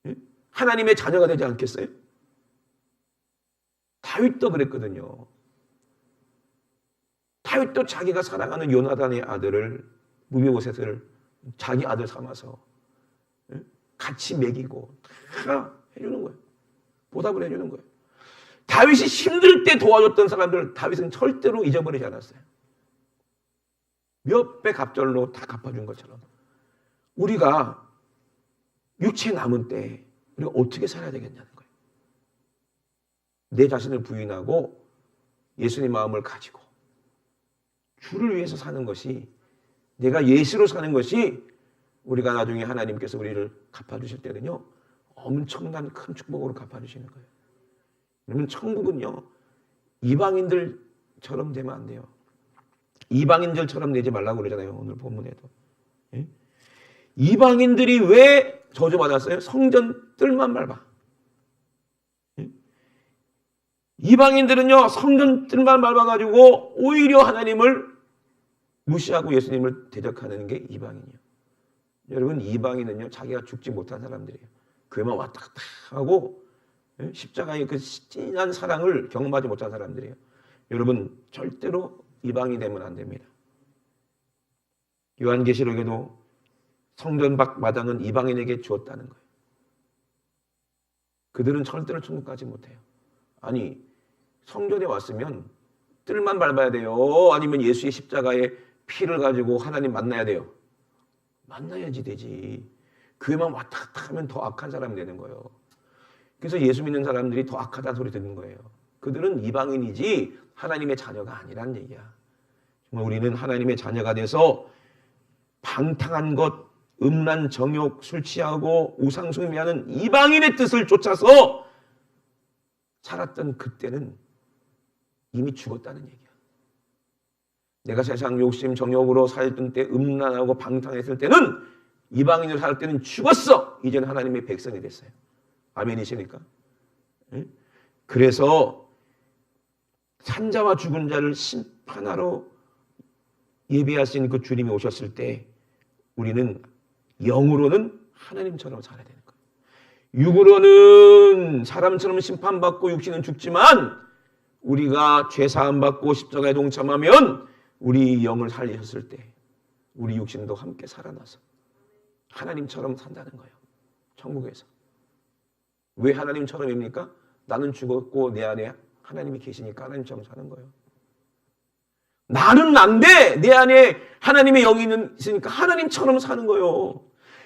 예? 하나님의 자녀가 되지 않겠어요? 다윗도 그랬거든요. 다윗도 자기가 사랑하는 요나단의 아들을 무비보셋을 자기 아들 삼아서 같이 먹이고 다 해주는 거예요. 보답을 해주는 거예요. 다윗이 힘들 때 도와줬던 사람들을 다윗은 절대로 잊어버리지 않았어요. 몇 배 갑절로 다 갚아준 것처럼 우리가 육체 남은 때 우리가 어떻게 살아야 되겠냐는 거예요. 내 자신을 부인하고 예수님 마음을 가지고 주를 위해서 사는 것이, 내가 예수로 사는 것이 우리가 나중에 하나님께서 우리를 갚아주실 때는요 엄청난 큰 축복으로 갚아주시는 거예요. 여러분, 천국은요 이방인들처럼 되면 안 돼요. 이방인들처럼 되지 말라고 그러잖아요. 오늘 본문에도. 예? 이방인들이 왜 저주받았어요? 성전 뜰만 밟아. 예? 이방인들은요 성전 뜰만 밟아가지고 오히려 하나님을 무시하고 예수님을 대적하는 게 이방인이에요. 여러분, 이방인은요 자기가 죽지 못한 사람들이에요. 교회만 왔다 갔다 하고 십자가의 그 진한 사랑을 경험하지 못한 사람들이에요. 여러분, 절대로 이방이 되면 안 됩니다. 요한계시록에도 성전 밖 마당은 이방인에게 주었다는 거예요. 그들은 절대로 천국 가지 못해요. 아니, 성전에 왔으면 뜰만 밟아야 돼요? 아니면 예수의 십자가의 피를 가지고 하나님 만나야 돼요? 만나야지 되지. 교회만 왔다 갔다 하면 더 악한 사람이 되는 거예요. 그래서 예수 믿는 사람들이 더 악하다는 소리 듣는 거예요. 그들은 이방인이지 하나님의 자녀가 아니란 얘기야. 정말 우리는 하나님의 자녀가 돼서 방탕한 것, 음란, 정욕, 술 취하고 우상 숭배하는 이방인의 뜻을 쫓아서 살았던 그때는 이미 죽었다는 얘기야. 내가 세상 욕심, 정욕으로 살던 때, 음란하고 방탕했을 때는, 이방인으로 살 때는 죽었어. 이제는 하나님의 백성이 됐어요. 아멘이십니까? 그래서 산자와 죽은 자를 심판하러 예비하신 그 주님이 오셨을 때 우리는 영으로는 하나님처럼 살아야 되는 거예요. 육으로는 사람처럼 심판받고 육신은 죽지만 우리가 죄사함 받고 십자가에 동참하면 우리 영을 살리셨을 때 우리 육신도 함께 살아나서 하나님처럼 산다는 거예요. 천국에서. 왜 하나님처럼입니까? 나는 죽었고 내 안에 하나님이 계시니까 하나님처럼 사는 거예요. 나는 난데 내 안에 하나님의 영이 있으니까 하나님처럼 사는 거예요.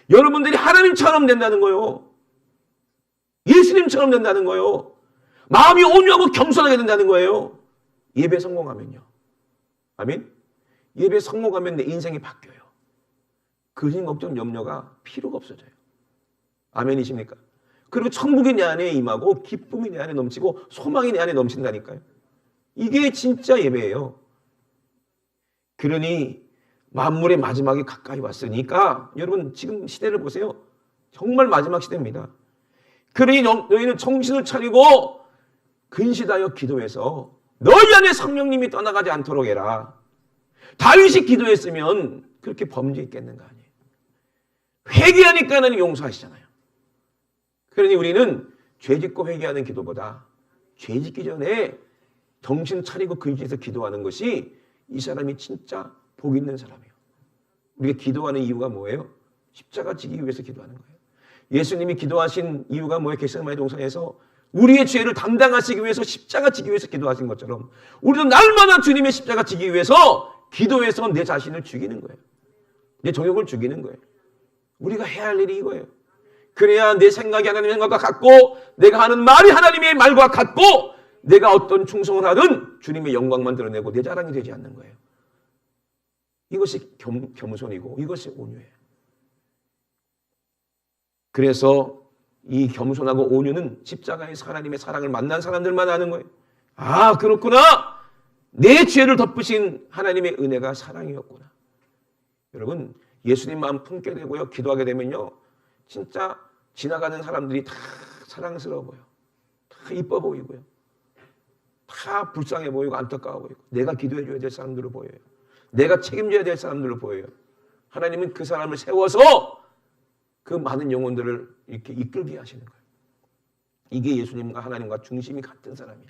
여러분들이 하나님처럼 된다는 거예요. 예수님처럼 된다는 거예요. 마음이 온유하고 겸손하게 된다는 거예요. 예배 성공하면요. 아멘? 예배 성공하면 내 인생이 바뀌어요. 근심, 걱정, 염려가 필요가 없어져요. 아멘이십니까? 그리고 천국이 내 안에 임하고 기쁨이 내 안에 넘치고 소망이 내 안에 넘친다니까요. 이게 진짜 예배예요. 그러니 만물의 마지막이 가까이 왔으니까 여러분 지금 시대를 보세요. 정말 마지막 시대입니다. 그러니 너희는 정신을 차리고 근시하여 기도해서 너희 안에 성령님이 떠나가지 않도록 해라. 다윗이 기도했으면 그렇게 범죄했겠는가 아니에요. 회개하니까 하나님 용서하시잖아요. 그러니 우리는 죄짓고 회개하는 기도보다 죄짓기 전에 정신 차리고 근시해서 기도하는 것이 이 사람이 진짜 복 있는 사람이에요. 우리가 기도하는 이유가 뭐예요? 십자가 지기 위해서 기도하는 거예요. 예수님이 기도하신 이유가 뭐예요? 겟세마네 동산에서 우리의 죄를 담당하시기 위해서 십자가 지기 위해서 기도하신 것처럼 우리도 날마다 주님의 십자가 지기 위해서 기도해서 내 자신을 죽이는 거예요. 내 정욕을 죽이는 거예요. 우리가 해야 할 일이 이거예요. 그래야 내 생각이 하나님의 생각과 같고 내가 하는 말이 하나님의 말과 같고 내가 어떤 충성을 하든 주님의 영광만 드러내고 내 자랑이 되지 않는 거예요. 이것이 겸손이고 이것이 온유예요. 그래서 이 겸손하고 온유는 십자가에서 하나님의 사랑을 만난 사람들만 아는 거예요. 아, 그렇구나. 내 죄를 덮으신 하나님의 은혜가 사랑이었구나. 여러분, 예수님 마음 품게 되고요. 기도하게 되면요. 진짜 지나가는 사람들이 다 사랑스러워 보여. 다 이뻐 보이고요. 다 불쌍해 보이고 안타까워 보이고 내가 기도해 줘야 될 사람들로 보여요. 내가 책임져야 될 사람들로 보여요. 하나님은 그 사람을 세워서 그 많은 영혼들을 이렇게 이끌게 하시는 거예요. 이게 예수님과 하나님과 중심이 같은 사람이야.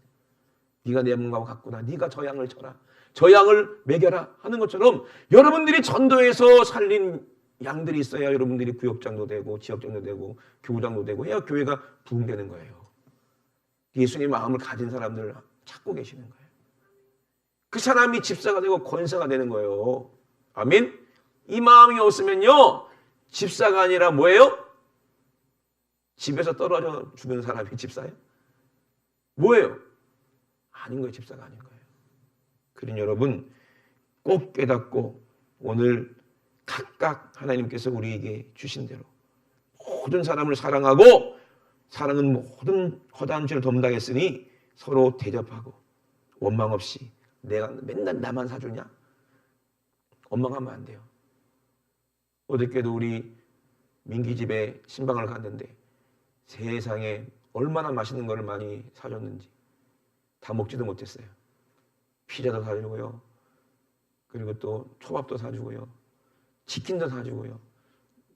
네가 내 몸과 같구나. 네가 저 양을 쳐라. 저 양을 먹여라 하는 것처럼 여러분들이 전도에서 살린 양들이 있어야 여러분들이 구역장도 되고 지역장도 되고 교구장도 되고 해야 교회가 부흥되는 거예요. 예수님의 마음을 가진 사람들을 찾고 계시는 거예요. 그 사람이 집사가 되고 권사가 되는 거예요. 아멘? 이 마음이 없으면요, 집사가 아니라 뭐예요? 집에서 떨어져 죽는 사람이 집사예요? 뭐예요? 아닌 거예요. 집사가 아닌 거예요. 그러니 여러분 꼭 깨닫고 오늘 각각 하나님께서 우리에게 주신 대로 모든 사람을 사랑하고 사랑은 모든 허다한 죄를 덤당했으니 서로 대접하고 원망 없이 내가 맨날 나만 사주냐? 원망하면 안 돼요. 어저께도 우리 민기 집에 신방을 갔는데 세상에 얼마나 맛있는 거를 많이 사줬는지 다 먹지도 못했어요. 피자도 사주고요. 그리고 또 초밥도 사주고요. 치킨도 사주고요.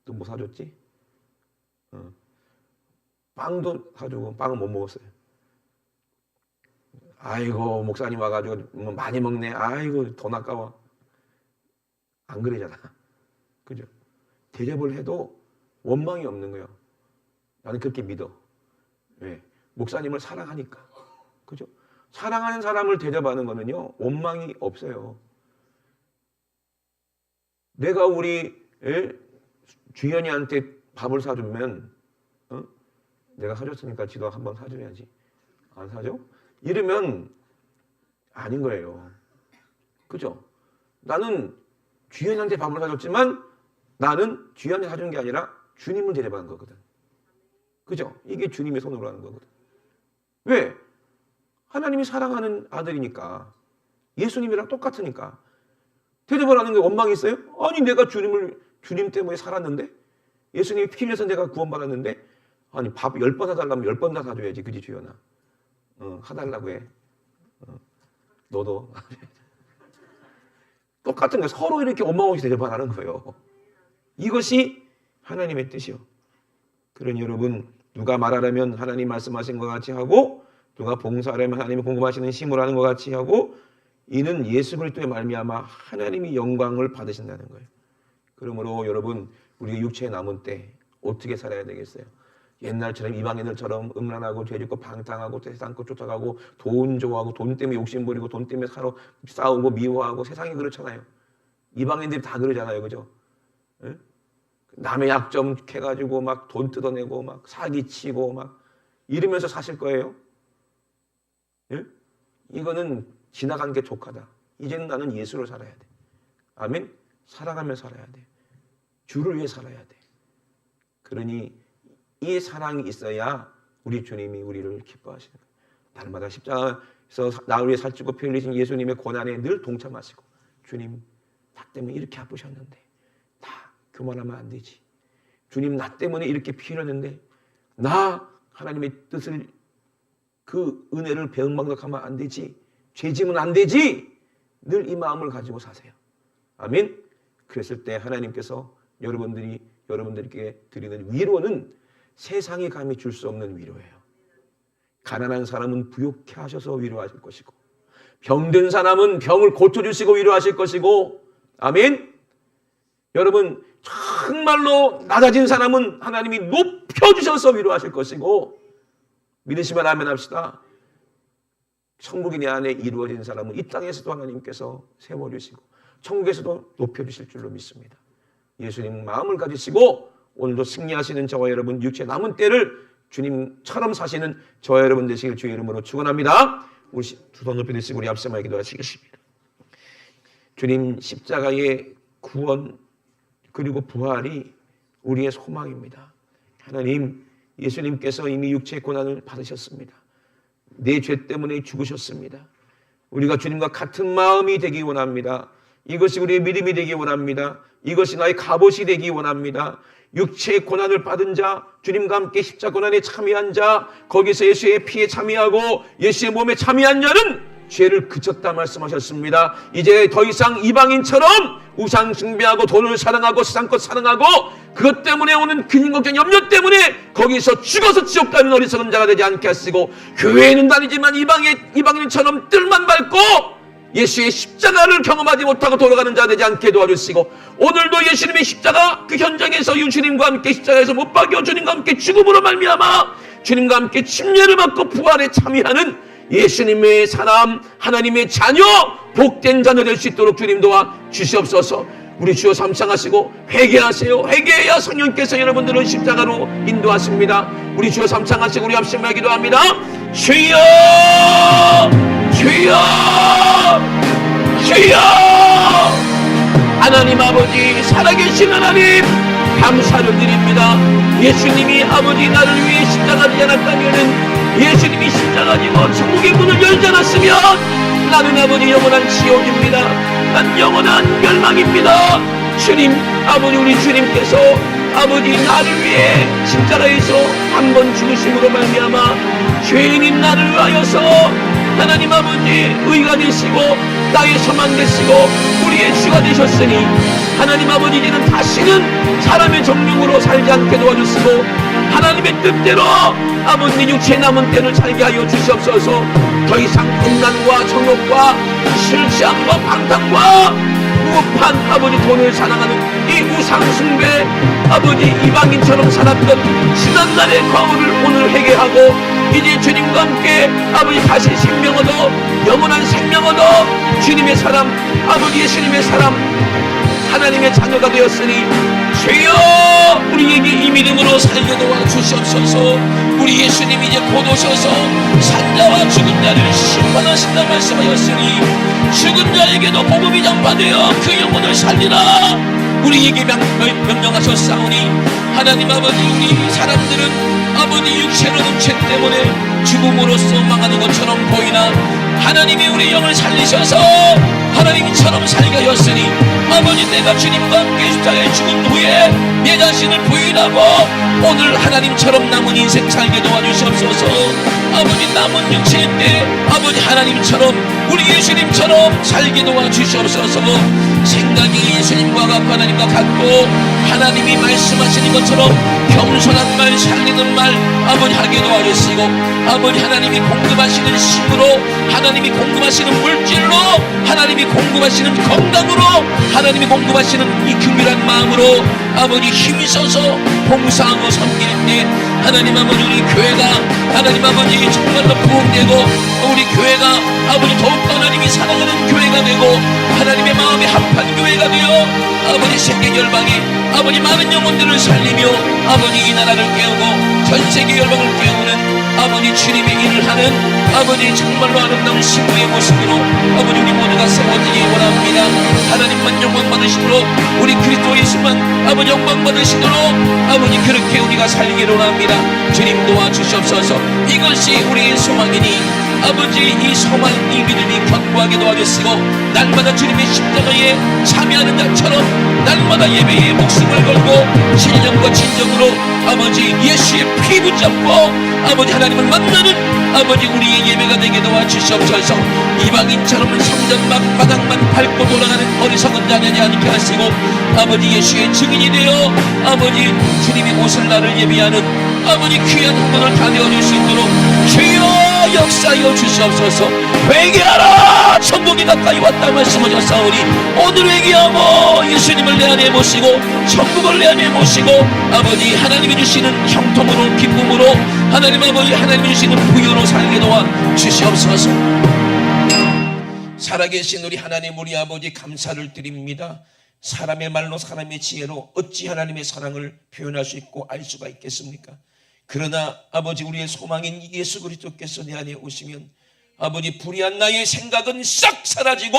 또 뭐 사줬지? 빵도 사주고 빵은 못 먹었어요. 아이고 목사님 와가지고 많이 먹네. 아이고 돈 아까워. 안 그러잖아. 그죠? 대접을 해도 원망이 없는 거예요. 나는 그렇게 믿어. 왜? 목사님을 사랑하니까. 그죠? 사랑하는 사람을 대접하는 거는요, 원망이 없어요. 내가 우리 주연이한테 밥을 사주면, 내가 사줬으니까 지도 한번 사줘야지. 안 사줘? 이러면 아닌 거예요. 그죠? 나는 주연이한테 밥을 사줬지만 나는 주연이 사준 게 아니라 주님을 대접하는 거거든. 그죠? 이게 주님의 손으로 하는 거거든. 왜? 하나님이 사랑하는 아들이니까. 예수님이랑 똑같으니까. 대접을 하는 게 원망이 있어요? 아니 내가 주님 때문에 살았는데 예수님이 피 흘려서 내가 구원받았는데 아니 밥 10번 사달라면 10번 다 사줘야지. 그지 주연아? 사달라고 해. 너도. 똑같은 거예요. 서로 이렇게 원망 없이 대접하라는 거예요. 이것이 하나님의 뜻이요. 그러니 여러분 누가 말하려면 하나님 말씀하신 것 같이 하고 누가 봉사하려면 하나님이 공급하시는 힘을 하는 것 같이 하고 이는 예수 그리스도의 말미암아 하나님이 영광을 받으신다는 거예요. 그러므로 여러분 우리가 육체에 남은 때 어떻게 살아야 되겠어요? 옛날처럼 이방인들처럼 음란하고 죄짓고 방탕하고 세상 것 쫓아가고 돈 좋아하고 돈 때문에 욕심 부리고 돈 때문에 서로 싸우고 미워하고 세상이 그렇잖아요. 이방인들이 다 그러잖아요. 그죠? 예? 남의 약점 캐가지고 막 돈 뜯어내고 막 사기치고 막 이러면서 사실 거예요. 예? 이거는 지나간 게 족하다. 이제는 나는 예수로 살아야 돼. 아멘? 살아가며 살아야 돼. 주를 위해 살아야 돼. 그러니 이 사랑이 있어야 우리 주님이 우리를 기뻐하시는 거예요. 날마다 십자가에서 나를 위해 살찌고 피 흘리신 예수님의 고난에 늘 동참하시고 주님 나 때문에 이렇게 아프셨는데 다 교만하면 안 되지. 주님 나 때문에 이렇게 피 흘렸는데 나 하나님의 뜻을 그 은혜를 배은망덕하면 안 되지. 죄짐은 안 되지. 늘 이 마음을 가지고 사세요. 아멘. 그랬을 때 하나님께서 여러분들께 드리는 위로는 세상이 감히 줄 수 없는 위로예요. 가난한 사람은 부욕케 하셔서 위로하실 것이고 병든 사람은 병을 고쳐주시고 위로하실 것이고 아멘. 여러분 정말로 낮아진 사람은 하나님이 높여주셔서 위로하실 것이고 믿으시면 아멘 합시다. 천국이 내 안에 이루어진 사람은 이 땅에서도 하나님께서 세워주시고 천국에서도 높여주실 줄로 믿습니다. 예수님 마음을 가지시고 오늘도 승리하시는 저와 여러분 육체 남은 때를 주님처럼 사시는 저와 여러분 되시길 주의 이름으로 축원합니다. 우리 두 손 높이 드시고 우리 앞서만 기도하시겠습니다. 주님 십자가의 구원 그리고 부활이 우리의 소망입니다. 하나님 예수님께서 이미 육체의 고난을 받으셨습니다. 내 죄 때문에 죽으셨습니다. 우리가 주님과 같은 마음이 되기 원합니다. 이것이 우리의 믿음이 되기 원합니다. 이것이 나의 갑옷이 되기 원합니다. 육체의 고난을 받은 자, 주님과 함께 십자가 고난에 참여한 자, 거기서 예수의 피에 참여하고 예수의 몸에 참여한 자는 죄를 그쳤다 말씀하셨습니다. 이제 더 이상 이방인처럼 우상 숭배하고 돈을 사랑하고 세상 것 사랑하고 그것 때문에 오는 근심 걱정 염려 때문에 거기서 죽어서 지옥 가는 어리석은 자가 되지 않게 하시고, 교회에는 다니지만 이방인처럼 뜰만 밟고 예수의 십자가를 경험하지 못하고 돌아가는 자 되지 않게 도와주시고, 오늘도 예수님의 십자가 그 현장에서 주님과 함께 십자가에서 못 박여 주님과 함께 죽음으로 말미암아 주님과 함께 침례를 받고 부활에 참여하는 예수님의 사람, 하나님의 자녀, 복된 자녀 될 수 있도록 주님 도와 주시옵소서. 우리 주여 삼창하시고 회개하세요. 회개해야 성령께서 여러분들을 십자가로 인도하십니다. 우리 주여 삼창하시고 우리 합심하여 기도합니다. 주여, 주여, 주여. 하나님 아버지, 살아계신 하나님, 감사를 드립니다. 예수님이 아버지 나를 위해 십자가 지지 않았다면은, 예수님이 십자가 지고 천국의 문을 열지 않았으면 나는 아버지 영원한 지옥입니다. 난 영원한 멸망입니다. 주님, 아버지, 우리 주님께서 아버지 나를 위해 십자가에서 한 번 죽으심으로 말미암아 죄인인 나를 위하여서 하나님 아버지 의가 되시고 나의 소망 되시고 우리의 주가 되셨으니, 하나님 아버지 이제는 다시는 사람의 정령으로 살지 않게 도와주시고 하나님의 뜻대로 아버지 육체의 남은 때를 살게 하여 주시옵소서. 더 이상 음란과 정욕과 실시함과 방탕과 무급한 아버지 돈을 사랑하는 이 우상숭배 아버지 이방인처럼 살았던 지난날의 과오를 오늘 회개하고 이제 주님과 함께 아버지 다시 생명 얻어 영원한 생명 얻어 주님의 사람, 아버지 예수님의 사람, 하나님의 자녀가 되었으니 주여 우리에게 이 믿음으로 살게 도와주시옵소서. 우리 예수님이 이제 곧 오셔서 산자와 죽은 자를 심판하신다 말씀하였으니 죽은 자에게도 복음이 전파되어 그 영혼을 살리라 우리에게 명령하셨사오니, 하나님 아버지 우리 사람들은 아버지 육체로 육체 때문에 죽음으로써 망하는 것처럼 보이나 하나님이 우리 영을 살리셔서 하나님처럼 살게 하였으니, 아버지 내가 주님과 함께 십자가에 죽은 후에 내 자신을 부인하고 오늘 하나님처럼 남은 인생 살게 도와주시옵소서. 아버지 남은 육체인데 아버지 하나님처럼 우리 예수님처럼 살게 도와주시옵소서. 생각이 예수님과 같고 하나님과 같고 하나님이 말씀하시는 것처럼 겸손한 말, 살리는 말 아버지 하게 도와주시고, 아버지 하나님이 공급하시는 힘으로, 하나님이 공급하시는 물질로, 하나님이 공급하시는 건강으로, 하나님이 공급하시는 이 긍휼한 마음으로 아버지 힘이 있어서 봉사하고 섬길 때 하나님 아버지 우리 교회가 하나님 아버지 정말로 부흥되고 우리 교회가 아버지 더욱더 하나님이 사랑하는 교회가 되고 하나님의 마음에 합한 교회가 되어 아버지 세계 열방에 아버지 많은 영혼들을 살리며 아버지 이 나라를 깨우고 전 세계 열방을 깨우는 아버지 주님의 일을 하는 아버지 정말로 아름다운 신부의 모습으로 아버지 우리 모두가 세워지기 원합니다. 하나님만 영광 받으시도록 우리 그리스도 예수만 아버지 영광 받으시도록 아버지 그렇게 우리가 살기를 원합니다. 주님 도와주시옵소서. 이것이 우리의 소망이니 아버지 이 소망 이 믿음이 견고하게 도와주시고 날마다 주님의 십자가에 참여하는 자처럼 날마다 예배에 목숨을 걸고 신령과 진정으로 아버지 예수의 피 붙잡고 아버지 하나님을 만나는 아버지 우리의 예배가 되게 도와주시옵소서. 이방인처럼 성전 바닥만 밟고 돌아가는 어리석은 자 되지 않게 하시고 아버지 예수의 증인이 되어 아버지 주님이 오실 날을 예비하는 아버지 귀한 흥분을 다 되어줄 수 있도록 주여 역사하여 주시옵소서. 회개하라 천국이 가까이 왔다 말씀하셨사오니 오늘 회개하고 예수님을 내 안에 모시고 천국을 내 안에 모시고 아버지 하나님이 주시는 형통으로 기쁨으로 하나님 아버지 하나님이 주시는 부유로 살게 도와 주시옵소서. 살아계신 우리 하나님 우리 아버지 감사를 드립니다. 사람의 말로 사람의 지혜로 어찌 하나님의 사랑을 표현할 수 있고 알 수가 있겠습니까? 그러나 아버지 우리의 소망인 예수 그리스도께서 내 안에 오시면 아버지 불의한 나의 생각은 싹 사라지고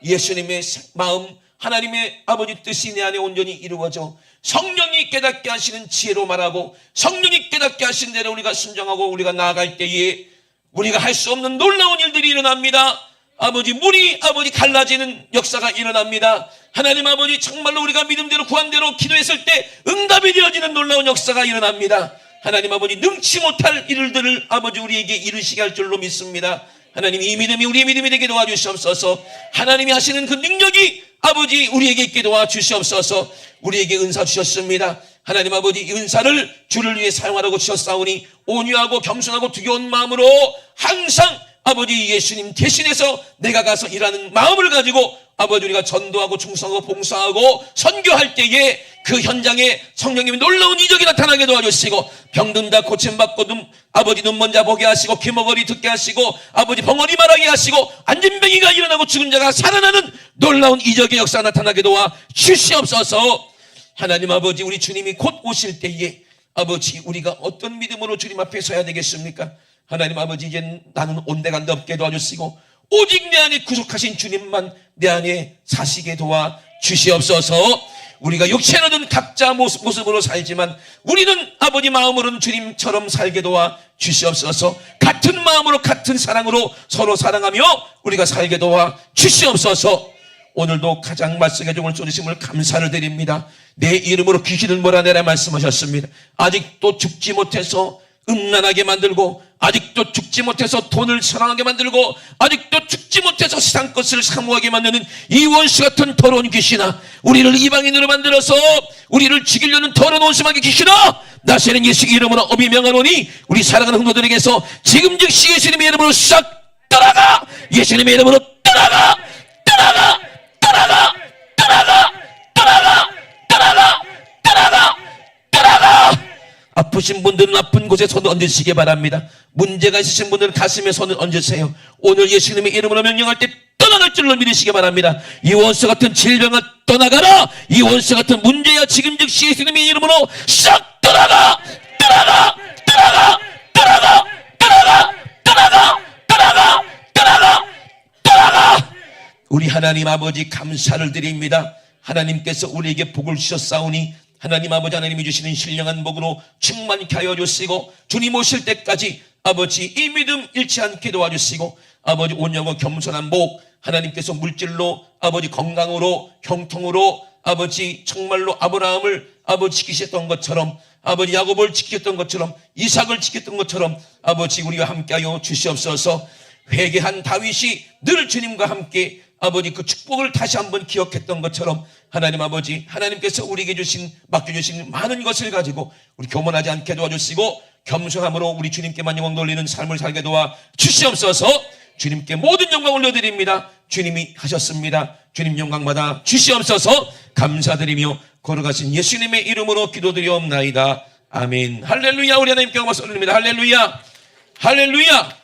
예수님의 마음 하나님의 아버지 뜻이 내 안에 온전히 이루어져 성령이 깨닫게 하시는 지혜로 말하고 성령이 깨닫게 하신 대로 우리가 순종하고 우리가 나아갈 때에 우리가 할 수 없는 놀라운 일들이 일어납니다. 아버지 물이 아버지 갈라지는 역사가 일어납니다. 하나님 아버지 정말로 우리가 믿음대로 구한대로 기도했을 때 응답이 되어지는 놀라운 역사가 일어납니다. 하나님 아버지 능치 못할 일들을 아버지 우리에게 이루시게 할 줄로 믿습니다. 하나님 이 믿음이 우리의 믿음이 되게 도와주시옵소서. 하나님이 하시는 그 능력이 아버지 우리에게 있게 도와주시옵소서. 우리에게 은사 주셨습니다. 하나님 아버지 이 은사를 주를 위해 사용하라고 주셨사오니 온유하고 겸손하고 두려운 마음으로 항상 아버지 예수님 대신해서 내가 가서 일하는 마음을 가지고 아버지 우리가 전도하고 충성하고 봉사하고 선교할 때에 그 현장에 성령님이 놀라운 이적이 나타나게 도와주시고 병든 다 고침받고 아버지 눈먼 자 보게 하시고 귀머거리 듣게 하시고 아버지 벙어리 말하게 하시고 안진병이가 일어나고 죽은 자가 살아나는 놀라운 이적의 역사가 나타나게 도와 주시옵소서. 하나님 아버지 우리 주님이 곧 오실 때에 아버지 우리가 어떤 믿음으로 주님 앞에 서야 되겠습니까? 하나님 아버지 이제 나는 온데간데 없게 도와주시고 오직 내 안에 구속하신 주님만 내 안에 사시게 도와 주시옵소서. 우리가 육체는 얻은 각자 모습으로 살지만 우리는 아버지 마음으로는 주님처럼 살게 도와 주시옵소서. 같은 마음으로 같은 사랑으로 서로 사랑하며 우리가 살게 도와 주시옵소서. 오늘도 가장 말씀에 종을 쏟으심을 감사를 드립니다. 내 이름으로 귀신을 몰아내라 말씀하셨습니다. 아직도 죽지 못해서 음란하게 만들고 아직도 죽지 못해서 돈을 사랑하게 만들고 아직도 죽지 못해서 세상 것을 사모하게 만드는 이 원수 같은 더러운 귀신아, 우리를 이방인으로 만들어서 우리를 죽이려는 더러운 원수마귀 귀신아, 나세는 예수 이름으로 어비 명하노니 우리 사랑하는 성도들에게서 지금 즉시 예수님의 이름으로 싹 떠나가. 예수님의 이름으로 떠나가. 떠나가. 떠나가. 떠나가. 떠나가. 떠나가. 떠나가. 떠나가. 아프신 분들은 아픈 곳에 손을 얹으시기 바랍니다. 문제가 있으신 분들은 가슴에 손을 얹으세요. 오늘 예수님의 이름으로 명령할 때 떠나갈 줄로 믿으시기 바랍니다. 이 원수 같은 질병을 떠나가라. 이 원수 같은 문제야 지금 즉시 예수님의 이름으로 싹 떠나가. 떠나가. 떠나가. 떠나가. 떠나가. 떠나가. 떠나가. 떠나가. 떠나가. 우리 하나님 아버지 감사를 드립니다. 하나님께서 우리에게 복을 주셨사오니 하나님 아버지 하나님이 주시는 신령한 복으로 충만케 하여 주시고 주님 오실 때까지 아버지 이 믿음 잃지 않게 도와주시고 아버지 온유하고 겸손한 복 하나님께서 물질로 아버지 건강으로 형통으로 아버지 정말로 아브라함을 아버지 지키셨던 것처럼 아버지 야곱을 지켰던 것처럼 이삭을 지켰던 것처럼 아버지 우리와 함께하여 주시옵소서. 회개한 다윗이 늘 주님과 함께 아버지 그 축복을 다시 한번 기억했던 것처럼 하나님 아버지 하나님께서 우리에게 맡겨주신 많은 것을 가지고 우리 교만하지 않게 도와주시고 겸손함으로 우리 주님께만 영광 돌리는 삶을 살게 도와 주시옵소서. 주님께 모든 영광 올려드립니다. 주님이 하셨습니다. 주님 영광받아 주시옵소서. 감사드리며 걸어가신 예수님의 이름으로 기도드리옵나이다. 아멘. 할렐루야. 우리 하나님께 영광 올립니다. 할렐루야. 할렐루야.